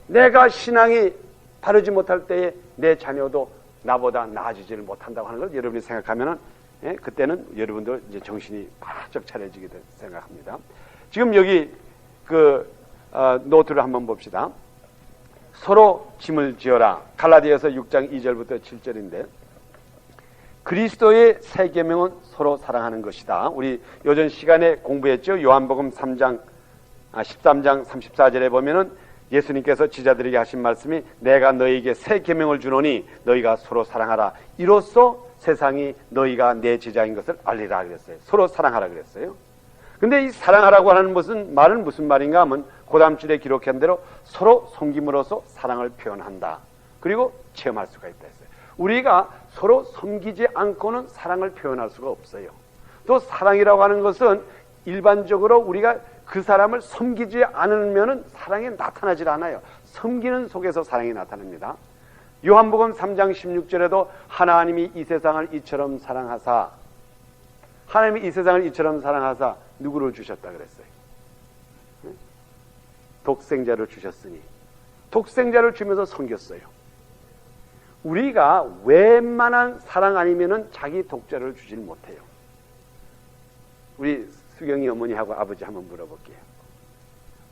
내가 신앙이 바르지 못할 때에 내 자녀도 나보다 나아지지를 못한다고 하는 걸 여러분이 생각하면은 그때는 여러분들 이제 정신이 바짝 차려지게 생각합니다. 지금 여기 노트를 한번 봅시다. 서로 짐을 지어라. 갈라디아서 6장 2절부터 7절인데 그리스도의 새 계명은 서로 사랑하는 것이다. 우리 요전 시간에 공부했죠. 요한복음 13장 34절에 보면은 예수님께서 지자들에게 하신 말씀이 내가 너희에게 새 계명을 주노니 너희가 서로 사랑하라. 이로써 세상이 너희가 내 제자인 것을 알리라 그랬어요. 서로 사랑하라 그랬어요. 근데 이 사랑하라고 하는 말은 무슨 말인가 하면 고담줄에 기록한 대로 서로 섬김으로써 사랑을 표현한다. 그리고 체험할 수가 있다 했어요. 우리가 서로 섬기지 않고는 사랑을 표현할 수가 없어요. 또 사랑이라고 하는 것은 일반적으로 우리가 그 사람을 섬기지 않으면 사랑이 나타나질 않아요. 섬기는 속에서 사랑이 나타납니다. 요한복음 3장 16절에도 하나님이 이 세상을 이처럼 사랑하사 하나님이 이 세상을 이처럼 사랑하사 누구를 주셨다 그랬어요? 독생자를 주셨으니 독생자를 주면서 섬겼어요. 우리가 웬만한 사랑 아니면은 자기 독자를 주질 못해요. 우리 수경이 어머니하고 아버지 한번 물어볼게요.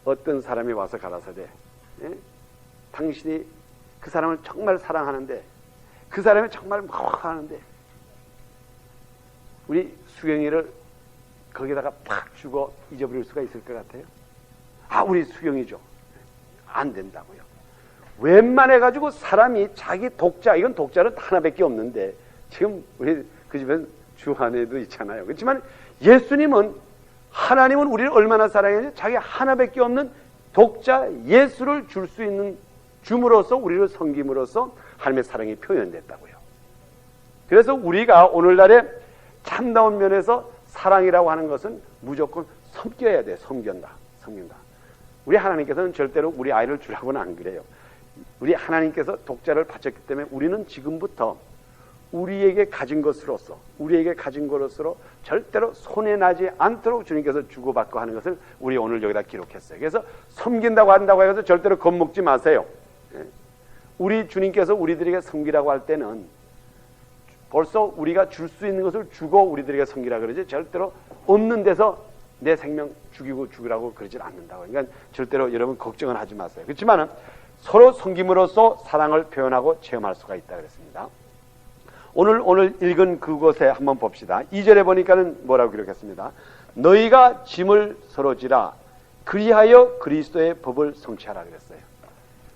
어떤 사람이 와서 가라사대 당신이 그 사람을 정말 사랑하는데 그 사람이 정말 하는데 우리 수경이를 거기다가 팍 주고 잊어버릴 수가 있을 것 같아요? 우리 수경이죠. 안 된다고요. 웬만해가지고 사람이 자기 독자, 이건 독자는 하나밖에 없는데 지금 우리 그 집엔 주 안에도 있잖아요. 그렇지만 예수님은 하나님은 우리를 얼마나 사랑했는지 자기 하나밖에 없는 독자 예수를 줄 수 있는 줌으로써 우리를 섬김으로써 하나님의 사랑이 표현됐다고요. 그래서 우리가 오늘날에 참다운 면에서 사랑이라고 하는 것은 무조건 섬겨야 돼. 섬긴다. 우리 하나님께서는 절대로 우리 아이를 주라고는 안 그래요. 우리 하나님께서 독자를 바쳤기 때문에 우리는 지금부터 우리에게 가진 것으로서 절대로 손해나지 않도록 주님께서 주고받고 하는 것을 우리 오늘 여기다 기록했어요. 그래서 섬긴다고 한다고 해서 절대로 겁먹지 마세요. 우리 주님께서 우리들에게 섬기라고 할 때는 벌써 우리가 줄 수 있는 것을 주고 우리들에게 섬기라 그러지 절대로 없는 데서 내 생명 죽이라고 그러질 않는다고. 그러니까 절대로 여러분 걱정은 하지 마세요. 그렇지만 서로 섬김으로써 사랑을 표현하고 체험할 수가 있다 그랬습니다. 오늘 읽은 그곳에 한번 봅시다. 2절에 보니까는 뭐라고 기록했습니다. 너희가 짐을 서로 지라 그리하여 그리스도의 법을 성취하라 그랬어요.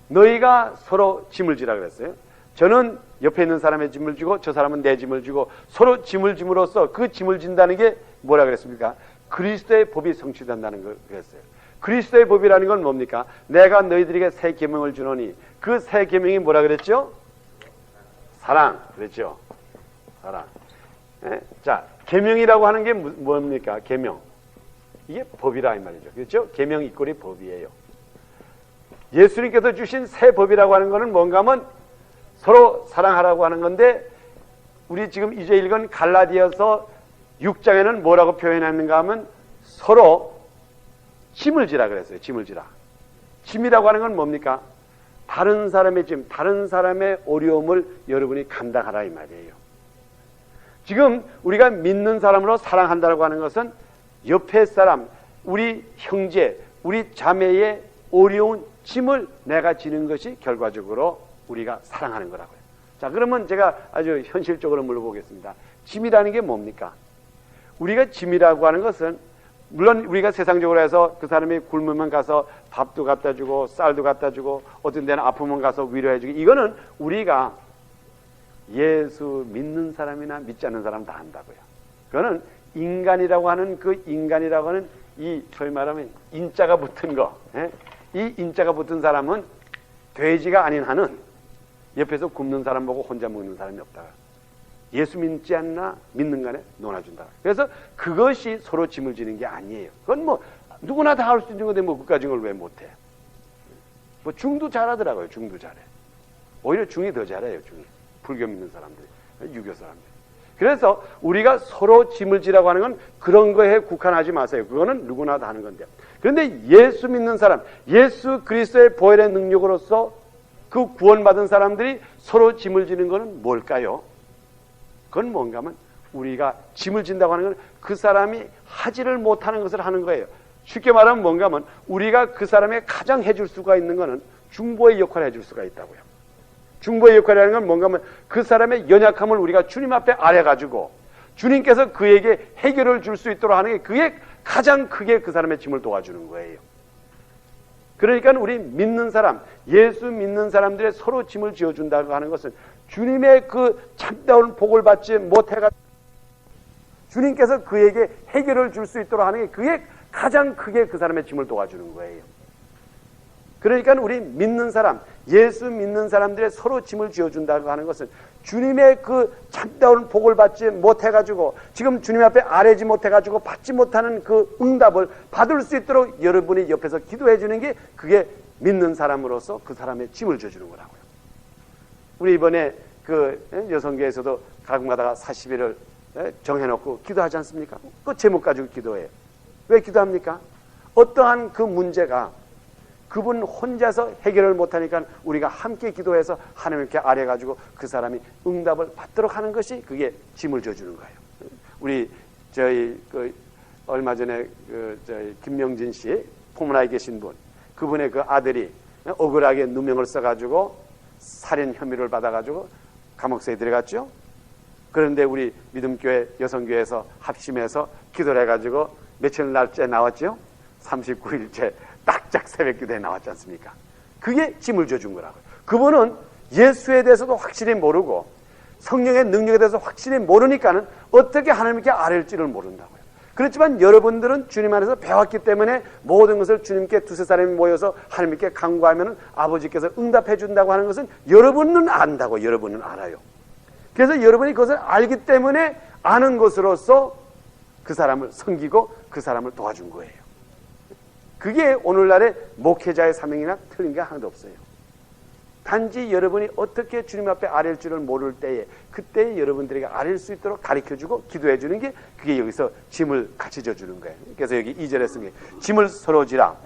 너희가 서로 짐을 지라 그랬어요. 저는 옆에 있는 사람의 짐을 지고 저 사람은 내 짐을 지고 서로 짐을 짐으로써 그 짐을 진다는 게 뭐라 그랬습니까? 그리스도의 법이 성취된다는 걸 그랬어요. 그리스도의 법이라는 건 뭡니까? 내가 너희들에게 새 계명을 주노니 그 새 계명이 뭐라 그랬죠? 사랑. 그랬죠? 사랑. 자, 계명이라고 하는 게 뭡니까? 계명. 이게 법이라 이 말이죠. 그렇죠? 계명 이꼴이 법이에요. 예수님께서 주신 새 법이라고 하는 것은 뭔가 하면 서로 사랑하라고 하는 건데 우리 지금 이제 읽은 갈라디아서 6장에는 뭐라고 표현했는가 하면 서로 짐을 지라 그랬어요. 짐을 지라. 짐이라고 하는 건 뭡니까? 다른 사람의 짐, 다른 사람의 어려움을 여러분이 감당하라 이 말이에요. 지금 우리가 믿는 사람으로 사랑한다고 하는 것은 옆에 사람, 우리 형제, 우리 자매의 어려운 짐을 내가 지는 것이 결과적으로 우리가 사랑하는 거라고요. 자, 그러면 제가 아주 현실적으로 물어보겠습니다. 짐이라는 게 뭡니까? 우리가 짐이라고 하는 것은 물론 우리가 세상적으로 해서 그 사람이 굶으면 가서 밥도 갖다 주고 쌀도 갖다 주고 어떤 데는 아프면 가서 위로해 주고, 이거는 우리가 예수 믿는 사람이나 믿지 않는 사람 다 한다고요. 그거는 인간이라고 하는 그 인간이라고 하는 이 소위 말하면 인자가 붙은 거, 이 인자가 붙은 사람은 돼지가 아닌 한은 옆에서 굶는 사람 보고 혼자 먹는 사람이 없다. 예수 믿지 않나 믿는 간에 논아준다. 그래서 그것이 서로 짐을 지는 게 아니에요. 그건 뭐 누구나 다 할 수 있는 건데 뭐 그까지 걸 왜 못해? 뭐 중도 잘하더라고요. 중도 잘해. 오히려 중이 더 잘해요. 중이. 불교 믿는 사람들이, 유교 사람들이. 그래서 우리가 서로 짐을 지라고 하는 건 그런 거에 국한하지 마세요. 그거는 누구나 다 하는 건데. 그런데 예수 믿는 사람, 예수 그리스도의 보혈의 능력으로서 그 구원받은 사람들이 서로 짐을 지는 것은 뭘까요? 그건 뭔가 하면 우리가 짐을 진다고 하는 건 그 사람이 하지를 못하는 것을 하는 거예요. 쉽게 말하면 뭔가 하면 우리가 그 사람에게 가장 해줄 수가 있는 것은 중보의 역할을 해줄 수가 있다고요. 중보의 역할이라는 건 뭔가 하면 그 사람의 연약함을 우리가 주님 앞에 아뢰가지고 주님께서 그에게 해결을 줄 수 있도록 하는 게 그게 가장 크게 그 사람의 짐을 도와주는 거예요. 그러니까 우리 믿는 사람, 예수 믿는 사람들의 서로 짐을 지어준다고 하는 것은 주님의 그 참다운 복을 받지 못해가지고 주님께서 그에게 해결을 줄 수 있도록 하는 게 그게 가장 크게 그 사람의 짐을 도와주는 거예요. 그러니까 우리 믿는 사람, 예수 믿는 사람들의 서로 짐을 지어준다고 하는 것은 주님의 그 참다운 복을 받지 못해가지고 지금 주님 앞에 아뢰지 못해가지고 받지 못하는 그 응답을 받을 수 있도록 여러분이 옆에서 기도해 주는 게 그게 믿는 사람으로서 그 사람의 짐을 져주는 거라고요. 우리 이번에 그 여성교회에서도 가끔 가다가 40일을 정해놓고 기도하지 않습니까? 그 제목 가지고 기도해요. 왜 기도합니까? 어떠한 그 문제가 그분 혼자서 해결을 못하니까 우리가 함께 기도해서 하나님께 아뢰가지고 그 사람이 응답을 받도록 하는 것이 그게 짐을 져주는 거예요. 우리 저희 그 얼마 전에 그 저희 김명진 씨 포문화에 계신 분, 그분의 그 아들이 억울하게 누명을 써가지고 살인 혐의를 받아가지고 감옥서에 들어갔죠. 그런데 우리 믿음교회 여성교회에서 합심해서 기도를 해가지고 며칠 날째 나왔죠. 39일째 딱짝 새벽기도에 나왔지 않습니까? 그게 짐을 져준 거라고요. 그분은 예수에 대해서도 확실히 모르고 성령의 능력에 대해서 확실히 모르니까는 어떻게 하나님께 아뢰일지를 모른다고요. 그렇지만 여러분들은 주님 안에서 배웠기 때문에 모든 것을 주님께 두세 사람이 모여서 하나님께 간구하면 아버지께서 응답해 준다고 하는 것은 여러분은 안다고, 여러분은 알아요. 그래서 여러분이 그것을 알기 때문에 아는 것으로서 그 사람을 섬기고 그 사람을 도와준 거예요. 그게 오늘날의 목회자의 사명이나 틀린 게 하나도 없어요. 단지 여러분이 어떻게 주님 앞에 아뢰일 줄을 모를 때에 그때 여러분들에게 아뢰일 수 있도록 가르쳐주고 기도해주는 게 그게 여기서 짐을 같이 져주는 거예요. 그래서 여기 2절에 쓴 게 짐을 서로 지라.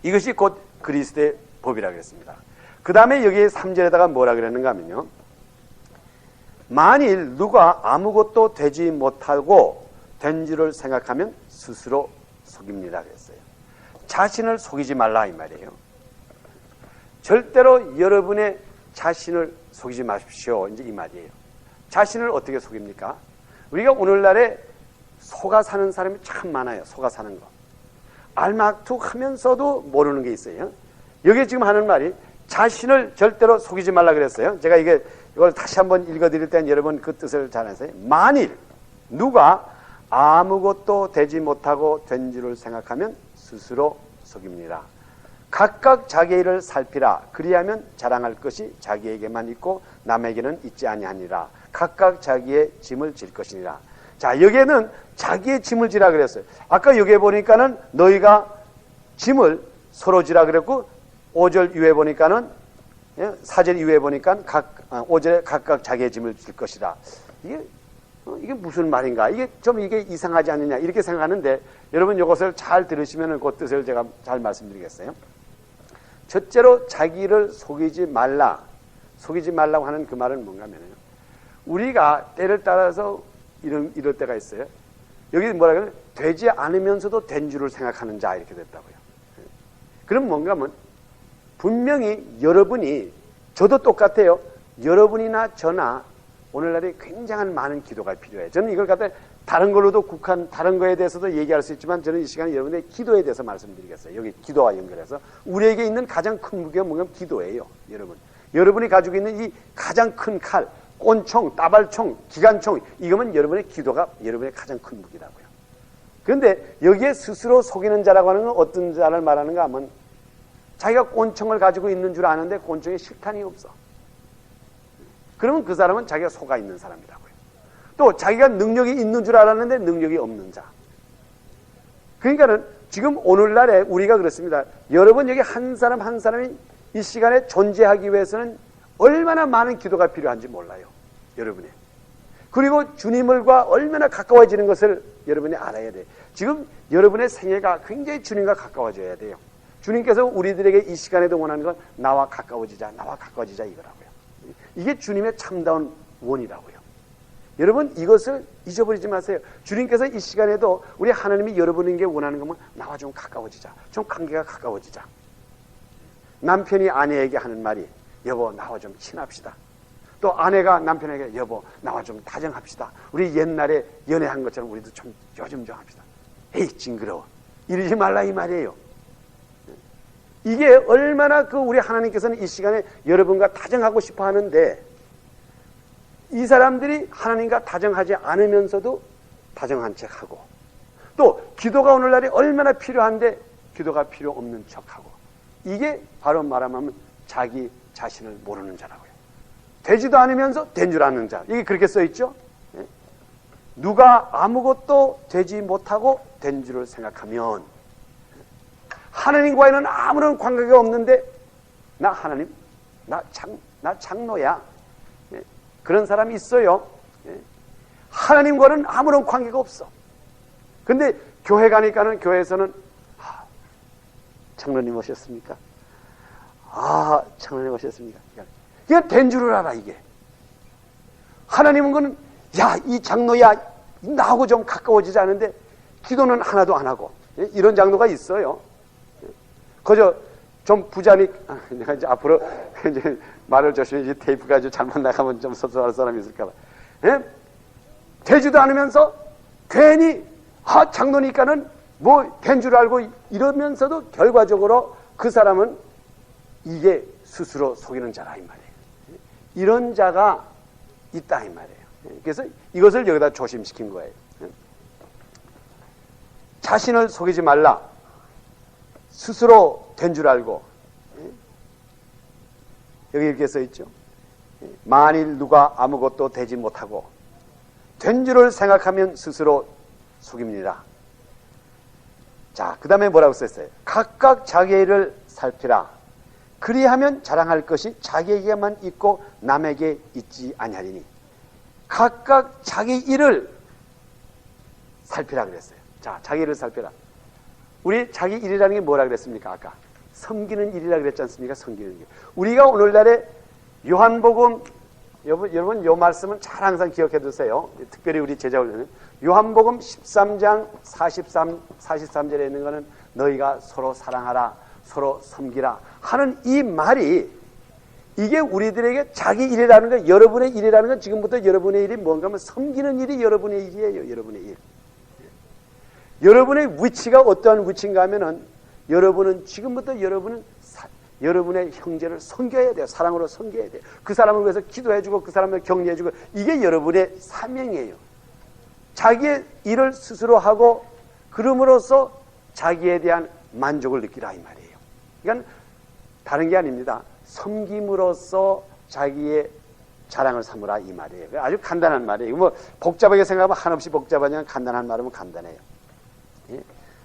이것이 곧 그리스도의 법이라고 했습니다. 그 다음에 여기 3절에다가 뭐라 그랬는가 하면요. 만일 누가 아무것도 되지 못하고 된 줄을 생각하면 스스로 속입니다 그랬어요. 자신을 속이지 말라 이 말이에요. 절대로 여러분의 자신을 속이지 마십시오. 이제 이 말이에요. 자신을 어떻게 속입니까? 우리가 오늘날에 속아 사는 사람이 참 많아요. 속아 사는 거. 알막툭하면서도 모르는 게 있어요. 여기 지금 하는 말이 자신을 절대로 속이지 말라 그랬어요. 제가 이걸 다시 한번 읽어드릴 때는 여러분 그 뜻을 잘 아세요. 만일 누가 아무것도 되지 못하고 된 줄을 생각하면 스스로 속입니다. 각각 자기 일을 살피라. 그리하면 자랑할 것이 자기에게만 있고 남에게는 있지 아니하니라. 각각 자기의 짐을 질 것이니라. 자, 여기에는 자기의 짐을 지라 그랬어요. 아까 여기에 보니까는 너희가 짐을 서로 지라 그랬고 5절 이후에 보니까는 4절 이후에 보니까 5절에 각각 자기의 짐을 질 것이라. 이게 무슨 말인가? 이게 좀 이게 이상하지 않느냐? 이렇게 생각하는데 여러분 이것을 잘 들으시면 그 뜻을 제가 잘 말씀드리겠어요. 첫째로 자기를 속이지 말라. 속이지 말라고 하는 그 말은 뭔가 하면요. 우리가 때를 따라서 이럴 때가 있어요. 여기 뭐라 그래요? 되지 않으면서도 된 줄을 생각하는 자, 이렇게 됐다고요. 그럼 뭔가 하면 분명히 여러분이, 저도 똑같아요. 여러분이나 저나 오늘날에 굉장한 많은 기도가 필요해요. 저는 이걸 갖다 다른 걸로도 다른 거에 대해서도 얘기할 수 있지만 저는 이 시간에 여러분의 기도에 대해서 말씀드리겠어요. 여기 기도와 연결해서 우리에게 있는 가장 큰 무기가 뭔가 기도예요. 여러분이 가지고 있는 이 가장 큰 칼, 꼰총, 따발총, 기관총, 이거면 여러분의 기도가 여러분의 가장 큰 무기라고요. 그런데 여기에 스스로 속이는 자라고 하는 건 어떤 자를 말하는가 하면 자기가 꼰총을 가지고 있는 줄 아는데 꼰총에 실탄이 없어. 그러면 그 사람은 자기가 속아 있는 사람이라고요. 또 자기가 능력이 있는 줄 알았는데 능력이 없는 자. 그러니까는 지금 오늘날에 우리가 그렇습니다. 여러분 여기 한 사람 한 사람이 이 시간에 존재하기 위해서는 얼마나 많은 기도가 필요한지 몰라요. 여러분이. 그리고 주님과 얼마나 가까워지는 것을 여러분이 알아야 돼요. 지금 여러분의 생애가 굉장히 주님과 가까워져야 돼요. 주님께서 우리들에게 이 시간에도 원하는 건 나와 가까워지자, 나와 가까워지자 이거라고요. 이게 주님의 참다운 원이라고요. 여러분 이것을 잊어버리지 마세요. 주님께서 이 시간에도 우리 하나님이 여러분에게 원하는 것은 나와 좀 가까워지자, 좀 관계가 가까워지자. 남편이 아내에게 하는 말이 여보 나와 좀 친합시다. 또 아내가 남편에게 여보 나와 좀 다정합시다. 우리 옛날에 연애한 것처럼 우리도 좀 요즘 좀 합시다. 에이 징그러워. 이러지 말라 이 말이에요. 이게 얼마나 우리 하나님께서는 이 시간에 여러분과 다정하고 싶어 하는데 이 사람들이 하나님과 다정하지 않으면서도 다정한 척하고 또 기도가 오늘날에 얼마나 필요한데 기도가 필요 없는 척하고 이게 바로 말하면 자기 자신을 모르는 자라고요. 되지도 않으면서 된 줄 아는 자. 이게 그렇게 써있죠. 누가 아무것도 되지 못하고 된 줄을 생각하면 하나님과는 아무런 관계가 없는데 나 하나님 나 장로야. 그런 사람이 있어요. 하나님과는 아무런 관계가 없어. 근데 교회 가니까는 교회에서는 장로님 오셨습니까? 장로님 오셨습니까? 그냥 된 줄을 알아 이게. 하나님은 거는 이 장로야 나하고 좀 가까워지지 않은데 기도는 하나도 안 하고 이런 장로가 있어요. 그저 좀 부자니까 내가 이제 앞으로 이제 말을 조심히 이제 테이프가 아주 잘못 나가면 좀 섭섭할 사람이 있을까봐. 되지도 않으면서 괜히 장로니까는 뭐 된 줄 알고 이러면서도 결과적으로 그 사람은 이게 스스로 속이는 자라 이 말이에요. 이런 자가 있다 이 말이에요. 그래서 이것을 여기다 조심시킨 거예요. 자신을 속이지 말라. 스스로 된 줄 알고 여기 이렇게 써있죠. 만일 누가 아무것도 되지 못하고 된 줄을 생각하면 스스로 속입니다. 자, 그 다음에 뭐라고 썼어요? 각각 자기의 일을 살피라. 그리하면 자랑할 것이 자기에게만 있고 남에게 있지 아니하리니. 각각 자기 일을 살피라 그랬어요. 자, 자기 일을 살피라. 우리 자기 일이라는 게 뭐라 그랬습니까? 아까 섬기는 일이라 그랬지 않습니까? 섬기는 일. 우리가 오늘날에 요한복음 여러분 요 말씀은 잘 항상 기억해 두세요. 특별히 우리 제자훈련은 요한복음 13장 43절에 있는 거는 너희가 서로 사랑하라, 서로 섬기라 하는 이 말이 이게 우리들에게 자기 일이라는 거, 여러분의 일이라는 건 지금부터 여러분의 일이 뭔가 하면 섬기는 일이 여러분의 일이에요. 여러분의 일. 여러분의 위치가 어떠한 위치인가 하면은 여러분은 지금부터 여러분의 형제를 섬겨야 돼요. 사랑으로 섬겨야 돼요. 그 사람을 위해서 기도해주고 그 사람을 격려해주고 이게 여러분의 사명이에요. 자기의 일을 스스로 하고 그럼으로써 자기에 대한 만족을 느끼라 이 말이에요. 그러니까 다른 게 아닙니다. 섬김으로써 자기의 자랑을 삼으라 이 말이에요. 아주 간단한 말이에요. 뭐 복잡하게 생각하면 한없이 복잡하냐 간단한 말이면 간단해요.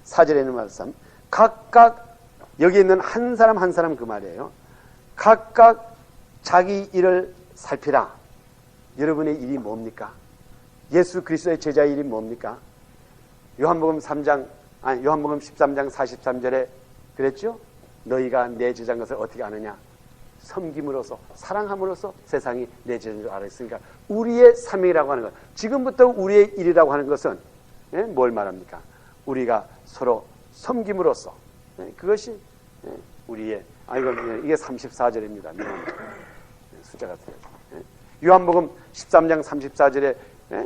4절에 있는 말씀 각각 여기 있는 한 사람 한 사람 그 말이에요. 각각 자기 일을 살피라. 여러분의 일이 뭡니까? 예수 그리스도의 제자의 일이 뭡니까? 요한복음 13장 43절에 그랬죠? 너희가 내 제자인 것을 어떻게 아느냐? 섬김으로써 사랑함으로써 세상이 내 제자인 줄 알았으니까 우리의 사명이라고 하는 것, 지금부터 우리의 일이라고 하는 것은 뭘 말합니까? 우리가 서로 섬김으로써 그것이 우리의 이게 34절입니다. 숫자가 틀려요. 요한복음 13장 34절에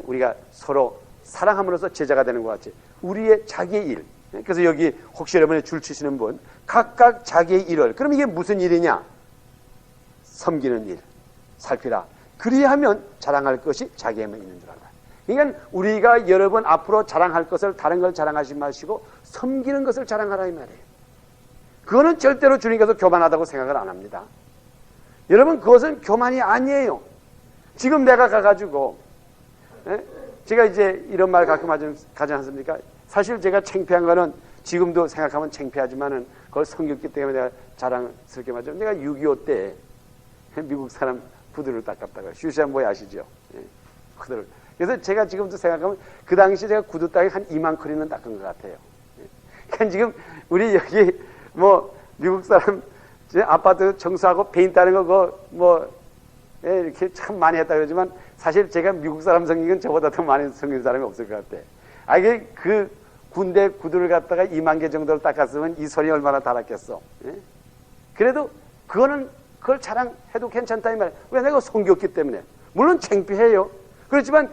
우리가 서로 사랑함으로써 제자가 되는 것 같이 우리의 자기의 일. 그래서 여기 혹시 여러분이 줄 치시는 분 각각 자기의 일을, 그럼 이게 무슨 일이냐? 섬기는 일 살피라. 그리하면 자랑할 것이 자기에만 있는 줄 알라. 그러니까 우리가 여러분 앞으로 자랑할 것을 다른 걸 자랑하지 마시고 섬기는 것을 자랑하라 이 말이에요. 그거는 절대로 주님께서 교만하다고 생각을 안 합니다. 여러분 그것은 교만이 아니에요. 지금 내가 가가지고 제가 이제 이런 말 가끔 하지 않습니까? 사실 제가 창피한 거는 지금도 생각하면 창피하지만은 그걸 섬겼기 때문에 내가 자랑스럽게 말하죠. 내가 6.25 때 미국 사람 구두를 닦았다가 슈시안 보이 아시죠? 구두를. 그래서 제가 지금도 생각하면 그 당시 제가 구두 닦이 한 2만 크리는 닦은 것 같아요. 그러니까 지금 우리 여기 뭐 미국 사람 제 아파트 청소하고 페인트 따는 거 뭐 이렇게 참 많이 했다 그러지만 사실 제가 미국 사람 섬긴 건 저보다 더 많이 섬긴 사람이 없을 것 같아. 이게 그 군대 구두를 갖다가 2만 개 정도를 닦았으면 이 손이 얼마나 달았겠어. 그래도 그걸 자랑해도 괜찮다 이 말이야. 왜? 내가 섬겼기 때문에. 물론 창피해요. 그렇지만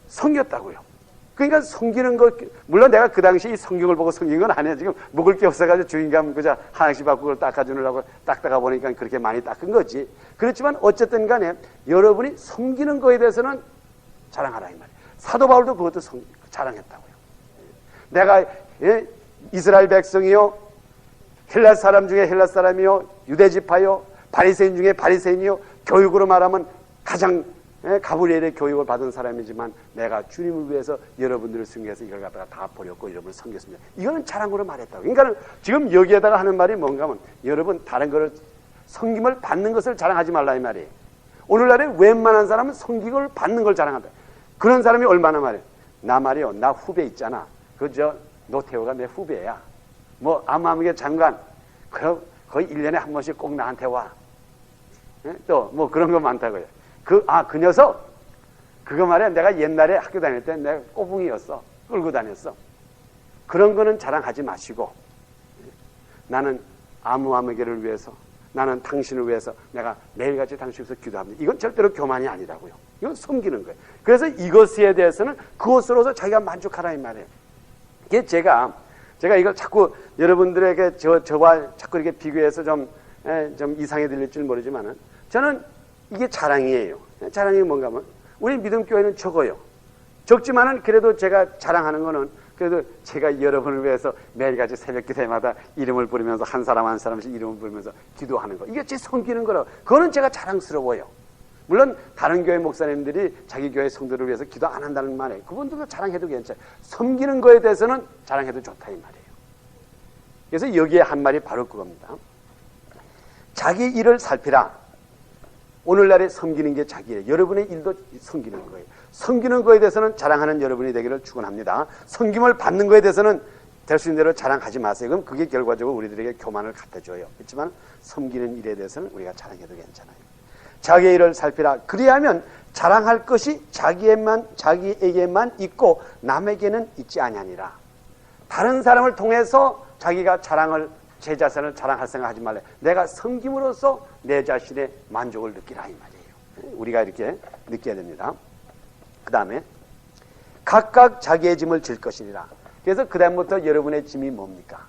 섬겼다고요. 그러니까 섬기는 것, 물론 내가 그 당시 이 성경을 보고 섬긴 건 아니에요. 지금 먹을 게 없어가지고 주인감 그저 하나씩 받고 그걸 닦아주느라고 닦다가 보니까 그렇게 많이 닦은 거지. 그렇지만 어쨌든 간에 여러분이 섬기는 거에 대해서는 자랑하라 이 말이에요. 사도 바울도 그것도 자랑했다고요. 내가 이스라엘 백성이요, 헬라 사람 중에 헬라 사람이요, 유대 지파요, 바리새인 중에 바리새인이요, 교육으로 말하면 가장 가브리엘의 교육을 받은 사람이지만 내가 주님을 위해서 여러분들을 섬겨서 이걸 갖다가 다 버렸고 여러분을 섬겼습니다. 이거는 자랑으로 말했다고. 그러니까 지금 여기에다가 하는 말이 뭔가 하면 여러분 다른 거를 섬김을 받는 것을 자랑하지 말라 이 말이에요. 오늘날에 웬만한 사람은 섬김을 받는 걸 자랑한다. 그런 사람이 얼마나 말이에요. 나 말이요, 나 후배 있잖아. 노태우가 내 후배야. 뭐 암암의 장관 거의 1년에 한 번씩 꼭 나한테 와. 또 뭐 그런 거 많다고요. 그 녀석 그거 말이야, 내가 옛날에 학교 다닐 때 내가 꼬붕이었어. 끌고 다녔어. 그런 거는 자랑하지 마시고 나는 아무아무개를 위해서, 나는 당신을 위해서 내가 매일같이 당신을 위해서 기도합니다. 이건 절대로 교만이 아니라고요. 이건 섬기는 거예요. 그래서 이것에 대해서는 그것으로서 자기가 만족하라 이 말이에요. 이게 제가 이걸 자꾸 여러분들에게 저와 자꾸 이렇게 비교해서 좀 이상해 들릴지 모르지만은 저는 이게 자랑이에요. 자랑이 뭔가 하면 우리 믿음교회는 적어요. 적지만은 그래도 제가 자랑하는 거는 그래도 제가 여러분을 위해서 매일같이 새벽 기도마다 이름을 부르면서 한 사람 한 사람씩 이름을 부르면서 기도하는 거. 이게 제 섬기는 거라고. 그거는 제가 자랑스러워요. 물론 다른 교회 목사님들이 자기 교회 성도를 위해서 기도 안 한다는 말이에요. 그분들도 자랑해도 괜찮아요. 섬기는 거에 대해서는 자랑해도 좋다 이 말이에요. 그래서 여기에 한 말이 바로 그겁니다. 자기 일을 살피라. 오늘날에 섬기는 게 자기예요. 여러분의 일도 섬기는 거예요. 섬기는 거에 대해서는 자랑하는 여러분이 되기를 축원합니다. 섬김을 받는 거에 대해서는 될 수 있는 대로 자랑하지 마세요. 그럼 그게 결과적으로 우리들에게 교만을 갖다 줘요. 그렇지만 섬기는 일에 대해서는 우리가 자랑해도 괜찮아요. 자기의 일을 살피라. 그리하면 자랑할 것이 자기에게만 있고 남에게는 있지 아니하니라. 다른 사람을 통해서 자기가 제 자신을 자랑할 생각하지 말래. 내가 섬김으로써 내 자신의 만족을 느끼라 이 말이에요. 우리가 이렇게 느껴야 됩니다. 그 다음에 각각 자기의 짐을 질 것이니라. 그래서 그 다음부터 여러분의 짐이 뭡니까?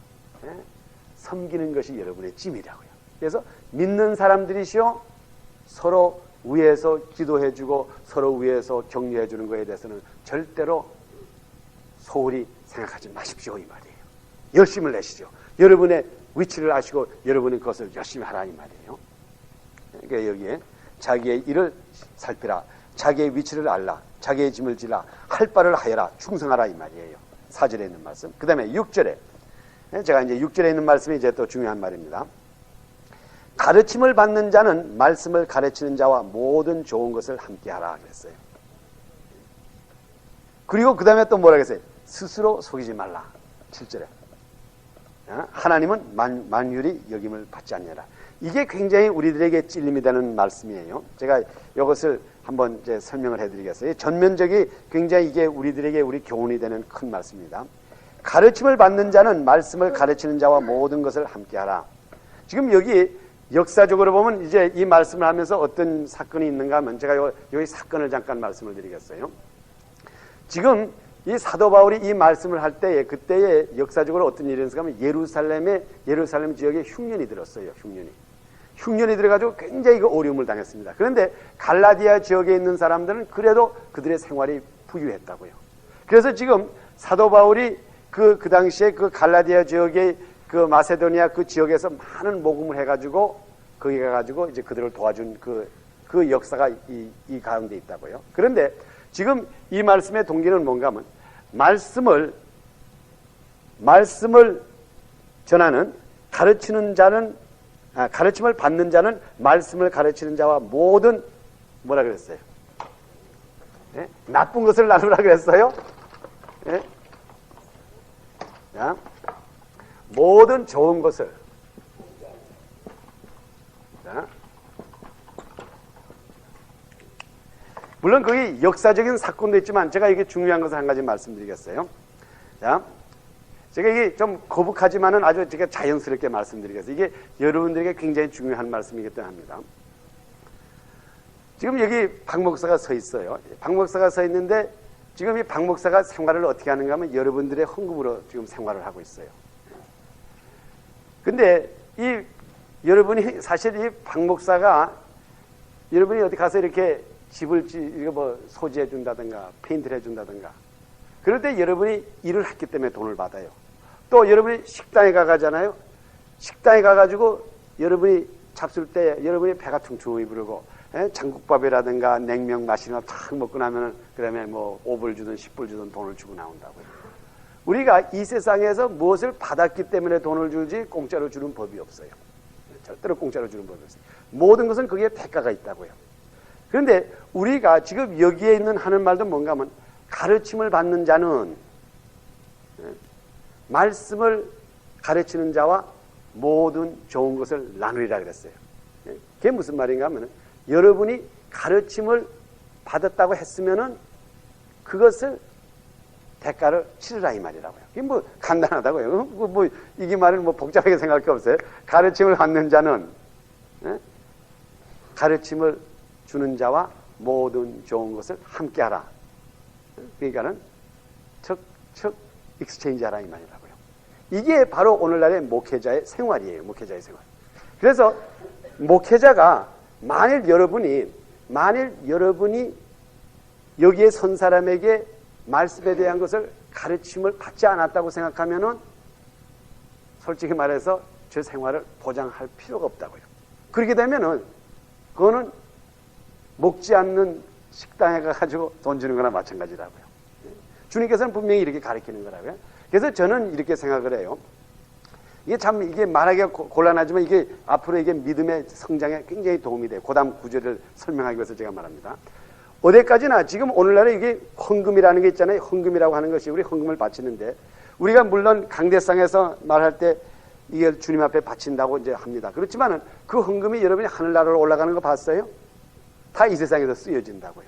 섬기는 것이 여러분의 짐이라고요. 그래서 믿는 사람들이시오 서로 위에서 기도해주고 서로 위에서 격려해주는 것에 대해서는 절대로 소홀히 생각하지 마십시오 이 말이에요. 열심을 내시죠. 여러분의 위치를 아시고 여러분이 그것을 열심히 하라 이 말이에요. 그러니까 여기에 자기의 일을 살피라. 자기의 위치를 알라. 자기의 짐을 지라. 할 바를 하여라. 충성하라 이 말이에요. 4절에 있는 말씀. 그 다음에 6절에 제가 이제 6절에 있는 말씀이 이제 또 중요한 말입니다. 가르침을 받는 자는 말씀을 가르치는 자와 모든 좋은 것을 함께하라 그랬어요. 그리고 그 다음에 또 뭐라 그랬어요? 스스로 속이지 말라. 7절에 하나님은 만유리 여김을 받지 않느라. 이게 굉장히 우리들에게 찔림이 되는 말씀이에요. 제가 이것을 한번 이제 설명을 해드리겠어요. 전면적이 굉장히 이게 우리들에게 우리 교훈이 되는 큰 말씀입니다. 가르침을 받는 자는 말씀을 가르치는 자와 모든 것을 함께하라. 지금 여기 역사적으로 보면 이제 이 말씀을 하면서 어떤 사건이 있는가 하면 제가 여기 사건을 잠깐 말씀을 드리겠어요. 지금 이 사도 바울이 이 말씀을 할 때에 그때에 역사적으로 어떤 일이 있었는가 하면 예루살렘 지역에 흉년이 들었어요. 흉년이 들어가지고 굉장히 그 어려움을 당했습니다. 그런데 갈라디아 지역에 있는 사람들은 그래도 그들의 생활이 부유했다고요. 그래서 지금 사도 바울이 그 당시에 그 갈라디아 지역의 그 마세도니아 그 지역에서 많은 모금을 해가지고 거기 가가지고 이제 그들을 도와준 그 역사가 이 가운데 있다고요. 그런데 지금 이 말씀의 동기는 뭔가 하면 말씀을 전하는 가르치는 자는 가르침을 받는 자는 말씀을 가르치는 자와 모든 뭐라 그랬어요? 네? 나쁜 것을 나누라 그랬어요? 네? 자, 모든 좋은 것을 자, 물론 거기 역사적인 사건도 있지만 제가 이게 중요한 것을 한 가지 말씀드리겠어요. 자, 제가 이게 좀 거북하지만은 아주 제가 자연스럽게 말씀드리겠어요. 이게 여러분들에게 굉장히 중요한 말씀이기 합니다. 지금 여기 박 목사가 서 있어요. 박 목사가 서 있는데 지금 이 박 목사가 생활을 어떻게 하는가 하면 여러분들의 헌금으로 지금 생활을 하고 있어요. 근데 여러분이 사실 이 박 목사가 여러분이 어디 가서 이렇게 집을 소지해 준다든가 페인트를 해 준다든가 그럴 때 여러분이 일을 했기 때문에 돈을 받아요. 또 여러분이 식당에 가잖아요. 식당에 가가지고 여러분이 잡술 때 여러분이 배가 퉁퉁히 부르고 장국밥이라든가 냉면 마시나 탁 먹고 나면은 그다음에 뭐 5불 주든 10불 주든 돈을 주고 나온다고요. 우리가 이 세상에서 무엇을 받았기 때문에 돈을 주지 공짜로 주는 법이 없어요. 절대로 공짜로 주는 법이 없어요. 모든 것은 거기에 대가가 있다고요. 그런데 우리가 지금 여기에 있는 하는 말도 뭔가 하면 가르침을 받는 자는 말씀을 가르치는 자와 모든 좋은 것을 나누리라 그랬어요. 그게 무슨 말인가 하면 여러분이 가르침을 받았다고 했으면은 그것을 대가를 치르라 이 말이라고요. 이게 뭐 간단하다고요. 이게 말을 뭐 복잡하게 생각할 게 없어요. 가르침을 받는 자는 가르침을 주는 자와 모든 좋은 것을 함께하라. 그러니까는 척 익스체인지하라 이 말이라고요. 이게 바로 오늘날의 목회자의 생활이에요. 목회자의 생활. 그래서 목회자가 만일 여러분이 여기에 선 사람에게 말씀에 대한 것을 가르침을 받지 않았다고 생각하면은 솔직히 말해서 저 생활을 보장할 필요가 없다고요. 그렇게 되면은 그거는 먹지 않는 식당에 가가지고 돈 주는 거나 마찬가지라고요. 주님께서는 분명히 이렇게 가르치는 거라고요. 그래서 저는 이렇게 생각을 해요. 이게 말하기가 곤란하지만 이게 앞으로 이게 믿음의 성장에 굉장히 도움이 돼요. 그 다음 구절을 설명하기 위해서 제가 말합니다. 어디까지나 지금 오늘날에 이게 헌금이라는 게 있잖아요. 헌금이라고 하는 것이 우리 헌금을 바치는데 우리가 물론 강대상에서 말할 때 이게 주님 앞에 바친다고 이제 합니다. 그렇지만은 그 헌금이 여러분이 하늘나라로 올라가는 거 봤어요? 다 이 세상에서 쓰여진다고요.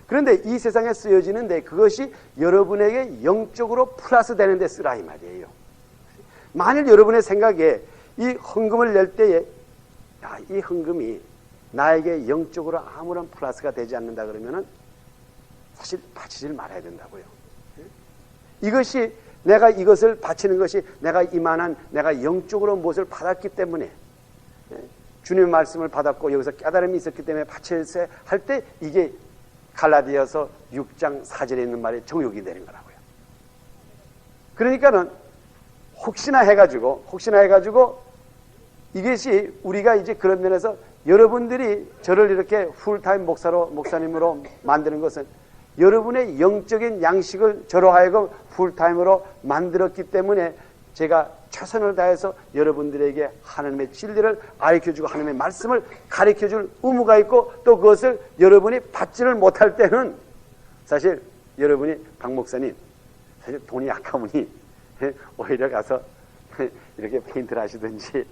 그런데 이 세상에 쓰여지는데 그것이 여러분에게 영적으로 플러스 되는 데 쓰라 이 말이에요. 만일 여러분의 생각에 이 헌금을 낼 때에 이 헌금이 나에게 영적으로 아무런 플러스가 되지 않는다 그러면은 사실 바치질 말아야 된다고요. 이것이 내가 이것을 바치는 것이 내가 이만한 내가 영적으로 무엇을 받았기 때문에 주님의 말씀을 받았고 여기서 깨달음이 있었기 때문에 바쳐야 할 때 이게 갈라디아서 6장 4절에 있는 말이 정욕이 되는 거라고요. 그러니까는 혹시나 해가지고 이것이 우리가 이제 그런 면에서 여러분들이 저를 이렇게 풀타임 목사님으로 만드는 것은 여러분의 영적인 양식을 저로 하여금 풀타임으로 만들었기 때문에 제가 최선을 다해서 여러분들에게 하나님의 진리를 가르쳐주고 하나님의 말씀을 가르쳐줄 의무가 있고 또 그것을 여러분이 받지를 못할 때는 사실 여러분이 박 목사님 사실 돈이 아까우니 오히려 가서 이렇게 페인트를 하시든지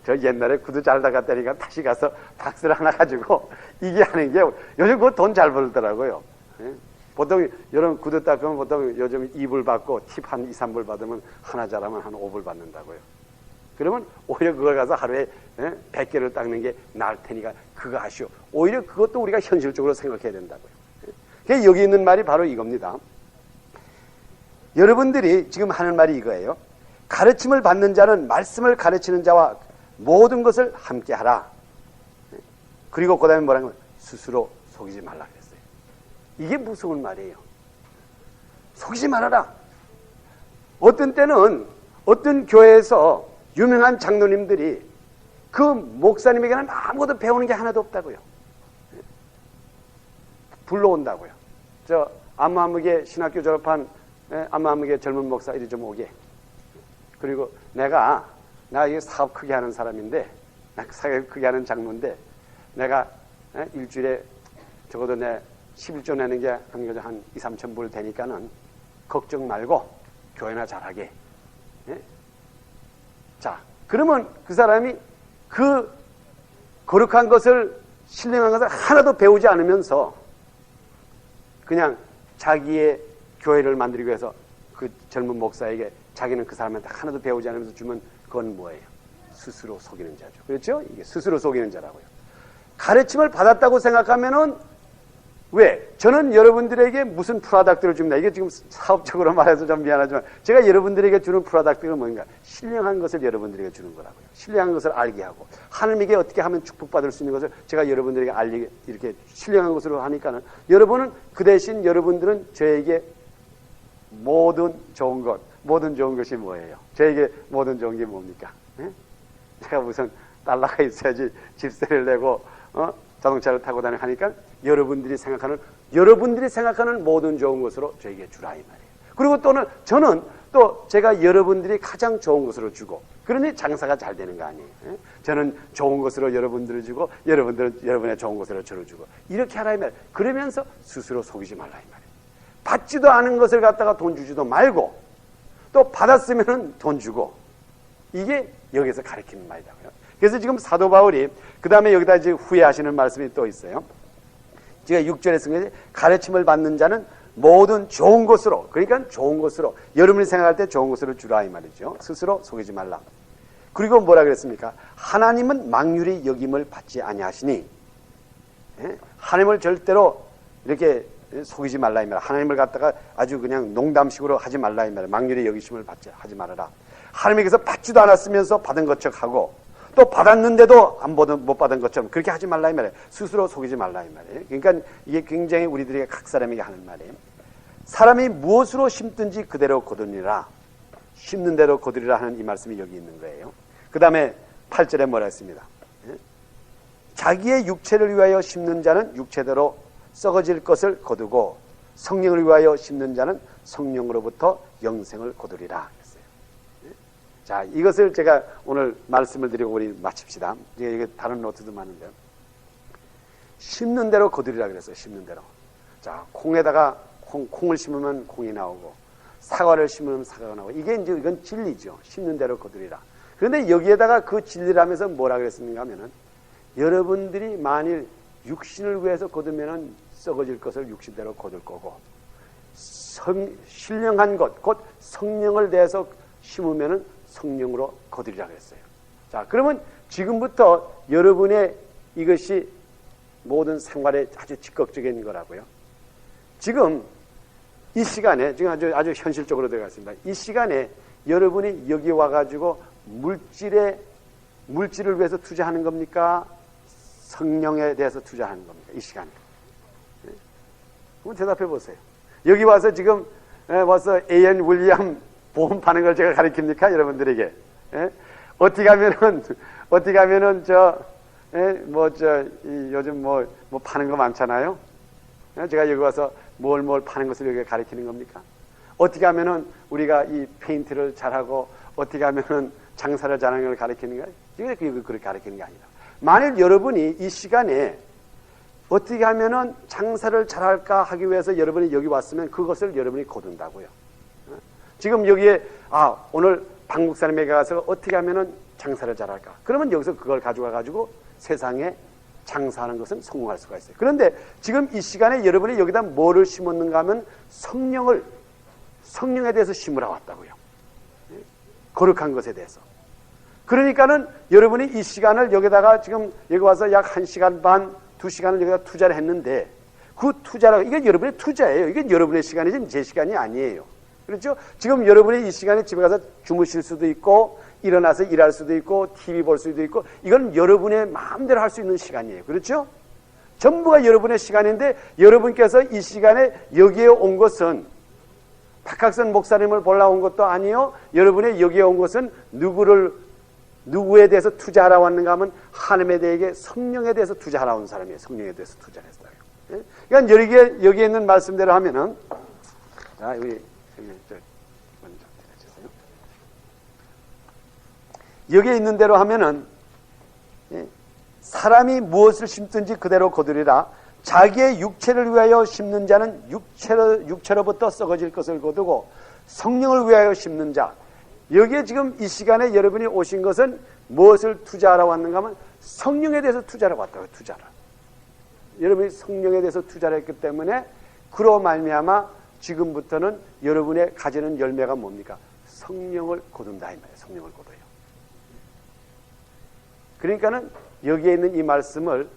저 옛날에 구두 잘 닦았다니까 다시 가서 박스를 하나 가지고 이게 하는 게 요즘 그거 돈 잘 벌더라고요. 예? 보통 이런 구두 닦으면 보통 요즘 2불 받고 팁 한 2, 3불 받으면 하나 잘하면 한 5불 받는다고요. 그러면 오히려 그걸 가서 하루에 100개를 닦는 게 나을 테니까 그거 하시오. 오히려 그것도 우리가 현실적으로 생각해야 된다고요. 예? 여기 있는 말이 바로 이겁니다. 여러분들이 지금 하는 말이 이거예요. 가르침을 받는 자는 말씀을 가르치는 자와 모든 것을 함께 하라. 그리고 그 다음에 뭐라는 거예요? 스스로 속이지 말라 그랬어요. 이게 무서운 말이에요. 속이지 말아라. 어떤 때는 어떤 교회에서 유명한 장로님들이 그 목사님에게는 아무것도 배우는 게 하나도 없다고요. 불러온다고요. 저 안마무개 신학교 졸업한 안마무개 젊은 목사 이리 좀 오게. 그리고 내가 이 사업 크게 하는 사람인데, 사업 크게 하는 장로인데, 내가 일주일에 적어도 내 11조 내는 게 한 2, 3천 불 되니까는 걱정 말고 교회나 잘하게. 예? 자, 그러면 그 사람이 그 거룩한 것을, 신령한 것을 하나도 배우지 않으면서 그냥 자기의 교회를 만들기 위해서 그 젊은 목사에게 자기는 그 사람한테 하나도 배우지 않으면서 주면 그건 뭐예요? 스스로 속이는 자죠. 그렇죠? 이게 스스로 속이는 자라고요. 가르침을 받았다고 생각하면은 왜? 저는 여러분들에게 무슨 프로덕트를 줍니다. 이게 지금 사업적으로 말해서 좀 미안하지만 제가 여러분들에게 주는 프로덕트가 뭔가? 신령한 것을 여러분들에게 주는 거라고요. 신령한 것을 알게 하고 하나님에게 어떻게 하면 축복받을 수 있는 것을 제가 여러분들에게 알리게 이렇게 신령한 것으로 하니까는 여러분은 그 대신 여러분들은 저에게 모든 좋은 것, 모든 좋은 것이 뭐예요? 저에게 모든 좋은 게 뭡니까? 예? 제가 무슨 달러가 있어야지 집세를 내고 자동차를 타고 다니니까 여러분들이 생각하는 모든 좋은 것으로 저에게 주라 이 말이에요. 그리고 또는 저는 또 제가 여러분들이 가장 좋은 것으로 주고 그러니 장사가 잘 되는 거 아니에요. 예? 저는 좋은 것으로 여러분들을 주고 여러분들은 여러분의 좋은 것으로 저를 주고 이렇게 하라 이 말이에요. 그러면서 스스로 속이지 말라 이 말이에요. 받지도 않은 것을 갖다가 돈 주지도 말고 또 받았으면 돈 주고 이게 여기서 가르치는 말이라고요. 그래서 지금 사도 바울이 그 다음에 여기다 이제 후회하시는 말씀이 또 있어요. 제가 6절에 쓴 것이 가르침을 받는 자는 모든 좋은 것으로, 그러니까 좋은 것으로 여러분이 생각할 때 좋은 것으로 주라 이 말이죠. 스스로 속이지 말라. 그리고 뭐라 그랬습니까? 하나님은 망률이 여김을 받지 아니하시니 하나님을 절대로 이렇게 속이지 말라 이 말이야. 하나님을 갖다가 아주 그냥 농담식으로 하지 말라 이 말이야. 망률이 여기심을 하지 말아라. 하나님에게서 받지도 않았으면서 받은 것처럼 하고 또 받았는데도 못 받은 것처럼 그렇게 하지 말라 이 말이에요. 스스로 속이지 말라 이 말이에요. 그러니까 이게 굉장히 우리들에게 각 사람에게 하는 말이에요. 사람이 무엇으로 심든지 그대로 거두리라. 심는 대로 거두리라 하는 이 말씀이 여기 있는 거예요. 그 다음에 8절에 뭐라 했습니다. 자기의 육체를 위하여 심는 자는 육체대로 썩어질 것을 거두고 성령을 위하여 심는 자는 성령으로부터 영생을 거두리라 했어요. 자, 이것을 제가 오늘 말씀을 드리고 우리 마칩시다. 이게 다른 노트도 많은데요. 심는 대로 거두리라 그랬어요. 심는 대로. 자, 콩에다가 콩을 심으면 콩이 나오고 사과를 심으면 사과가 나오고 이게 이제 이건 진리죠. 심는 대로 거두리라. 그런데 여기에다가 그 진리라면서 뭐라 그랬습니까 하면은 여러분들이 만일 육신을 위해서 거두면은 썩어질 것을 육신대로 거둘 거고 신령한 것, 곧 성령을 내서 심으면은 성령으로 거두리라 그랬어요. 자, 그러면 지금부터 여러분의 이것이 모든 생활에 아주 적극적인 거라고요. 지금 이 시간에 지금 아주 현실적으로 들어갔습니다. 이 시간에 여러분이 여기 와가지고 물질을 위해서 투자하는 겁니까? 성령에 대해서 투자하는 겁니까? 이 시간에. 한번 대답해 보세요. 여기 와서 지금 와서 A.N. 윌리엄 보험 파는 걸 제가 가르칩니까? 여러분들에게. 어떻게 하면은 요즘 뭐 파는 거 많잖아요. 제가 여기 와서 뭘 파는 것을 여기 가르치는 겁니까? 어떻게 하면은 우리가 이 페인트를 잘하고 어떻게 하면은 장사를 잘하는 걸 가르치는 거예요? 이게 그렇게 가르치는 게 아니라. 만일 여러분이 이 시간에 어떻게 하면은 장사를 잘할까 하기 위해서 여러분이 여기 왔으면 그것을 여러분이 거둔다고요. 지금 여기에 오늘 박목사님에게 가서 어떻게 하면은 장사를 잘할까? 그러면 여기서 그걸 가지고 세상에 장사하는 것은 성공할 수가 있어요. 그런데 지금 이 시간에 여러분이 여기다 뭐를 심었는가 하면 성령에 대해서 심으러 왔다고요. 거룩한 것에 대해서. 그러니까는 여러분이 이 시간을 여기다가 지금 여기 와서 약 1시간 반, 2시간을 여기다 투자를 했는데 그 투자라고, 이게 여러분의 투자예요. 이게 여러분의 시간이지 제 시간이 아니에요. 그렇죠? 지금 여러분이 이 시간에 집에 가서 주무실 수도 있고 일어나서 일할 수도 있고 TV 볼 수도 있고 이건 여러분의 마음대로 할 수 있는 시간이에요. 그렇죠? 전부가 여러분의 시간인데 여러분께서 이 시간에 여기에 온 것은 박학선 목사님을 보러 온 것도 아니요. 여러분의 여기에 온 것은 누구에 대해서 투자하러 왔는가 하면 하나님에 대해 성령에 대해서 투자하러 온 사람이에요. 성령에 대해서 투자를 했어요. 그러니까 여기에 있는 말씀대로 하면은 자, 여기 먼저 들어주세요. 여기에 있는 대로 하면은 사람이 무엇을 심든지 그대로 거두리라. 자기의 육체를 위하여 심는 자는 육체로부터 썩어질 것을 거두고 성령을 위하여 심는 자. 여기에 지금 이 시간에 여러분이 오신 것은 무엇을 투자하러 왔는가 하면 성령에 대해서 투자하러 왔다고요. 투자를. 여러분이 성령에 대해서 투자를 했기 때문에 그로 말미암아 지금부터는 여러분의 가지는 열매가 뭡니까? 성령을 거둔다 이 말이에요. 성령을 거둬요. 그러니까는 여기에 있는 이 말씀을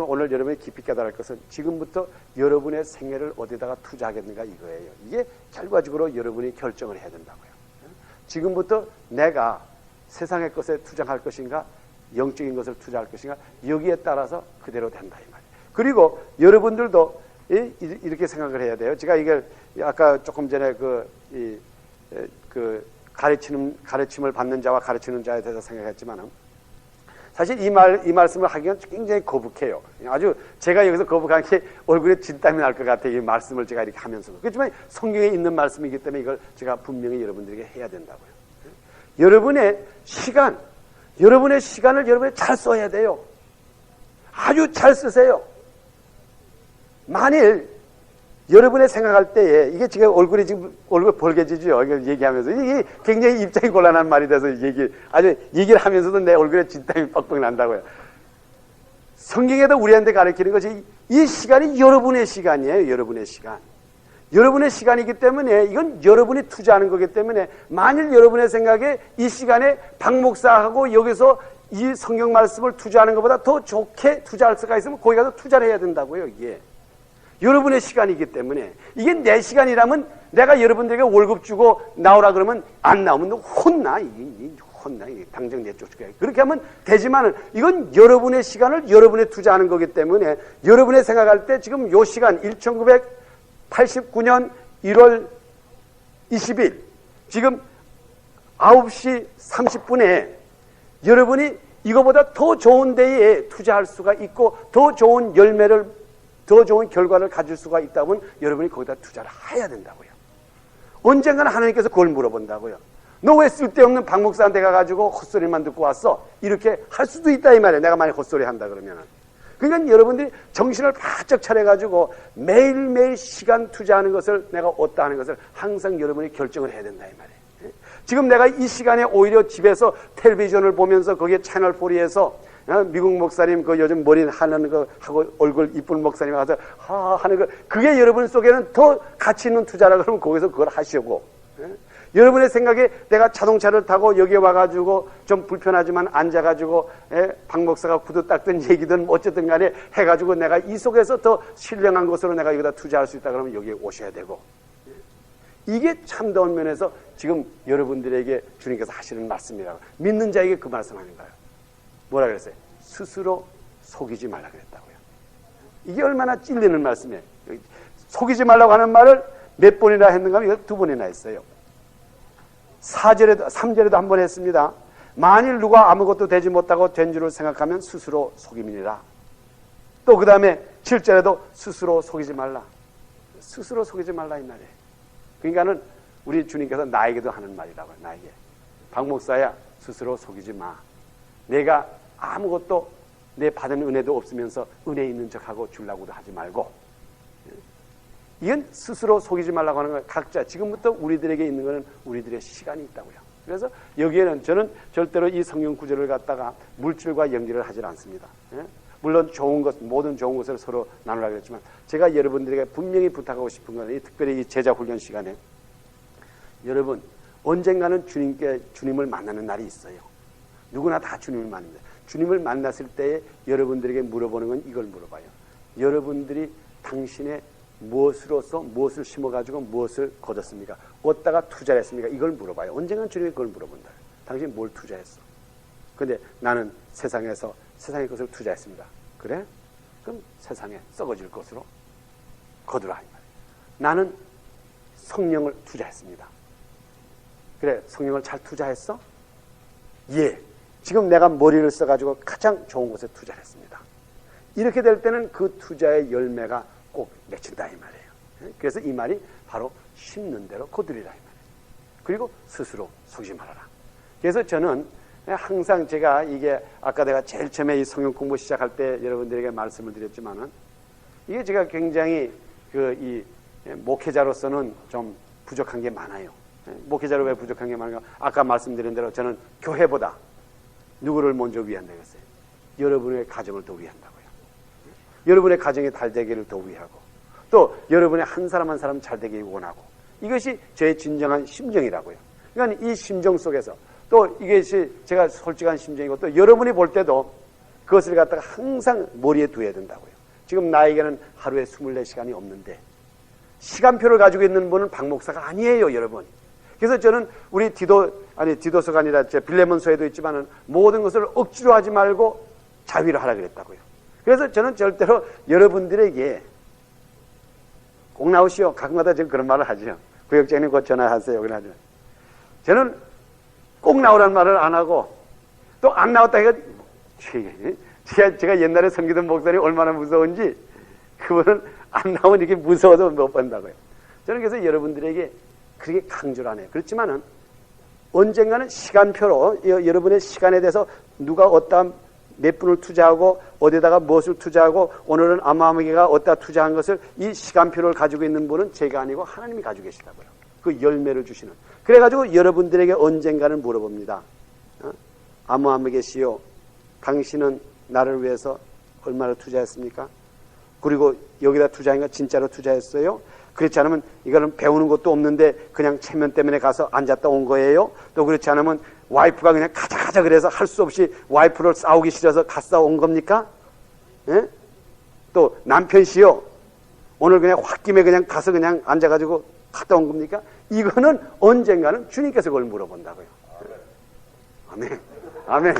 오늘 여러분이 깊이 깨달을 것은 지금부터 여러분의 생애를 어디다가 투자하겠는가 이거예요. 이게 결과적으로 여러분이 결정을 해야 된다고요. 지금부터 내가 세상의 것에 투자할 것인가 영적인 것을 투자할 것인가 여기에 따라서 그대로 된다 이 말이에요. 그리고 여러분들도 이렇게 생각을 해야 돼요. 제가 이걸 아까 조금 전에 가르침을 받는 자와 가르치는 자에 대해서 생각했지만은 사실 이 말씀을 하기는 굉장히 거북해요. 아주 제가 여기서 거북한 게 얼굴에 진땀이 날 것 같아요. 이 말씀을 제가 이렇게 하면서도. 그렇지만 성경에 있는 말씀이기 때문에 이걸 제가 분명히 여러분들에게 해야 된다고요. 여러분의 시간을 여러분이 잘 써야 돼요. 아주 잘 쓰세요. 만일 여러분의 생각할 때에 이게 지금 얼굴이 벌개지죠. 이걸 얘기하면서 이게 굉장히 입장이 곤란한 말이 돼서 얘기를 하면서도 내 얼굴에 진땀이 뻑뻑 난다고요. 성경에도 우리한테 가르치는 것이 이 시간이 여러분의 시간이에요. 여러분의 시간. 여러분의 시간이기 때문에 이건 여러분이 투자하는 거기 때문에 만일 여러분의 생각에 이 시간에 박 목사하고 여기서 이 성경 말씀을 투자하는 것보다 더 좋게 투자할 수가 있으면 거기 가서 투자를 해야 된다고요. 이게. 여러분의 시간이기 때문에 이게 내 시간이라면 내가 여러분들에게 월급 주고 나오라 그러면 안 나오면 혼나. 당장 내쫓을게. 그렇게 하면 되지만은 이건 여러분의 시간을 여러분에 투자하는 거기 때문에 여러분의 생각할 때 지금 요 시간 1989년 1월 20일 지금 9시 30분에 여러분이 이거보다 더 좋은 데에 투자할 수가 있고 더 좋은 결과를 가질 수가 있다면 여러분이 거기다 투자를 해야 된다고요. 언젠가는 하나님께서 그걸 물어본다고요. 너 왜 쓸데없는 박 목사한테 가가지고 헛소리만 듣고 왔어? 이렇게 할 수도 있다 이 말이에요. 내가 만약 헛소리 한다 그러면은. 그러니까 여러분들이 정신을 바짝 차려가지고 매일매일 시간 투자하는 것을 내가 얻다 하는 것을 항상 여러분이 결정을 해야 된다 이 말이에요. 지금 내가 이 시간에 오히려 집에서 텔레비전을 보면서 거기에 채널 4에서 미국 목사님 그 요즘 머리 하는 거 하고 얼굴 이쁜 목사님 가서 하는 거 그게 여러분 속에는 더 가치 있는 투자라 그러면 거기서 그걸 하시고 여러분의 생각에 내가 자동차를 타고 여기 와가지고 좀 불편하지만 앉아가지고 박 목사가 구두 닦든 얘기든 어쨌든 간에 해가지고 내가 이 속에서 더 신령한 것으로 내가 여기다 투자할 수 있다 그러면 여기에 오셔야 되고 이게 참다운 면에서 지금 여러분들에게 주님께서 하시는 말씀이라고 믿는 자에게 그 말씀하는 거예요. 뭐라 그랬어요? 스스로 속이지 말라 그랬다고요. 이게 얼마나 찔리는 말씀이에요. 속이지 말라고 하는 말을 몇 번이나 했는가 하면 2번이나 했어요. 3절에도 한 번 했습니다. 만일 누가 아무것도 되지 못하고 된 줄을 생각하면 스스로 속임이니라. 또 그 다음에 7절에도 스스로 속이지 말라. 스스로 속이지 말라 이 말이에요. 그러니까는 우리 주님께서 나에게도 하는 말이라고요. 나에게. 박 목사야 스스로 속이지 마. 내가 아무것도 내 받은 은혜도 없으면서 은혜 있는 척하고 주려고도 하지 말고 이건 스스로 속이지 말라고 하는 거예요. 각자 지금부터 우리들에게 있는 것은 우리들의 시간이 있다고요. 그래서 여기에는 저는 절대로 이 성경 구절을 갖다가 물질과 연결을 하질 않습니다. 예? 물론 좋은 것, 모든 좋은 것을 서로 나누라고 했지만 제가 여러분들에게 분명히 부탁하고 싶은 건 특별히 이 제자 훈련 시간에 여러분 언젠가는 주님을 만나는 날이 있어요. 누구나 다 주님을 만납니다. 주님을 만났을 때에 여러분들에게 물어보는 건 이걸 물어봐요. 여러분들이 당신의 무엇으로서 무엇을 심어가지고 무엇을 거뒀습니까? 어디다가 투자를 했습니까? 이걸 물어봐요. 언젠간 주님이 그걸 물어본다. 당신 뭘 투자했어? 근데 나는 세상에서 세상의 것을 투자했습니다. 그래? 그럼 세상에 썩어질 것으로 거두라. 이 말이에요. 나는 성령을 투자했습니다. 그래, 성령을 잘 투자했어? 예. 지금 내가 머리를 써가지고 가장 좋은 곳에 투자를 했습니다. 이렇게 될 때는 그 투자의 열매가 꼭 맺힌다 이 말이에요. 그래서 이 말이 바로 심는 대로 거두리라 이 말이에요. 그리고 스스로 속지 말아라. 그래서 저는 항상 제가 이게 아까 내가 제일 처음에 이 성경 공부 시작할 때 여러분들에게 말씀을 드렸지만은 이게 제가 굉장히 이 목회자로서는 좀 부족한 게 많아요. 목회자로 왜 부족한 게 많은가? 아까 말씀드린 대로 저는 교회보다 누구를 먼저 위한다 했어요? 여러분의 가정을 더 위한다고요. 여러분의 가정이 잘 되기를 더 위하고 또 여러분의 한 사람 한 사람 잘 되기를 원하고 이것이 저의 진정한 심정이라고요. 그러니까 이 심정 속에서 또 이것이 제가 솔직한 심정이고 또 여러분이 볼 때도 그것을 갖다가 항상 머리에 두어야 된다고요. 지금 나에게는 하루에 24시간이 없는데 시간표를 가지고 있는 분은 박 목사가 아니에요, 여러분. 그래서 저는 우리 디도서가 아니라 빌레몬서에도 있지만은 모든 것을 억지로 하지 말고 자위로 하라 그랬다고요. 그래서 저는 절대로 여러분들에게 꼭 나오시오. 가끔가다 지금 그런 말을 하죠. 구역장님 곧 전화하세요. 그러죠. 저는 꼭 나오라는 말을 안 하고 또 안 나왔다 해가 제가 옛날에 섬기던 목사님이 얼마나 무서운지 그분은 안 나오니 이게 무서워서 못 본다고요. 저는 그래서 여러분들에게 그렇게 강조를 안 해요. 그렇지만은 언젠가는 시간표로 여러분의 시간에 대해서 누가 어떠한 몇 분을 투자하고 어디다가 무엇을 투자하고 오늘은 아마무게가 어디다 투자한 것을 이 시간표를 가지고 있는 분은 제가 아니고 하나님이 가지고 계시다고요. 그 열매를 주시는. 그래가지고 여러분들에게 언젠가는 물어봅니다. 아무아무개시요 당신은 나를 위해서 얼마나 투자했습니까? 그리고 여기다 투자한 거 진짜로 투자했어요? 그렇지 않으면 이거는 배우는 것도 없는데 그냥 체면 때문에 가서 앉았다 온 거예요? 또 그렇지 않으면 와이프가 그냥 가자 그래서 할 수 없이 와이프를 싸우기 싫어서 갔다 온 겁니까? 예? 또 남편시요 오늘 그냥 홧김에 그냥 가서 그냥 앉아가지고 갔다 온 겁니까? 이거는 언젠가는 주님께서 그걸 물어본다고요. 아멘. 아멘.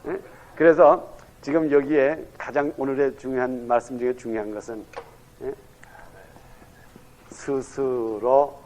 예? 그래서 지금 여기에 가장 오늘의 중요한 말씀 중에 중요한 것은 예? 스스로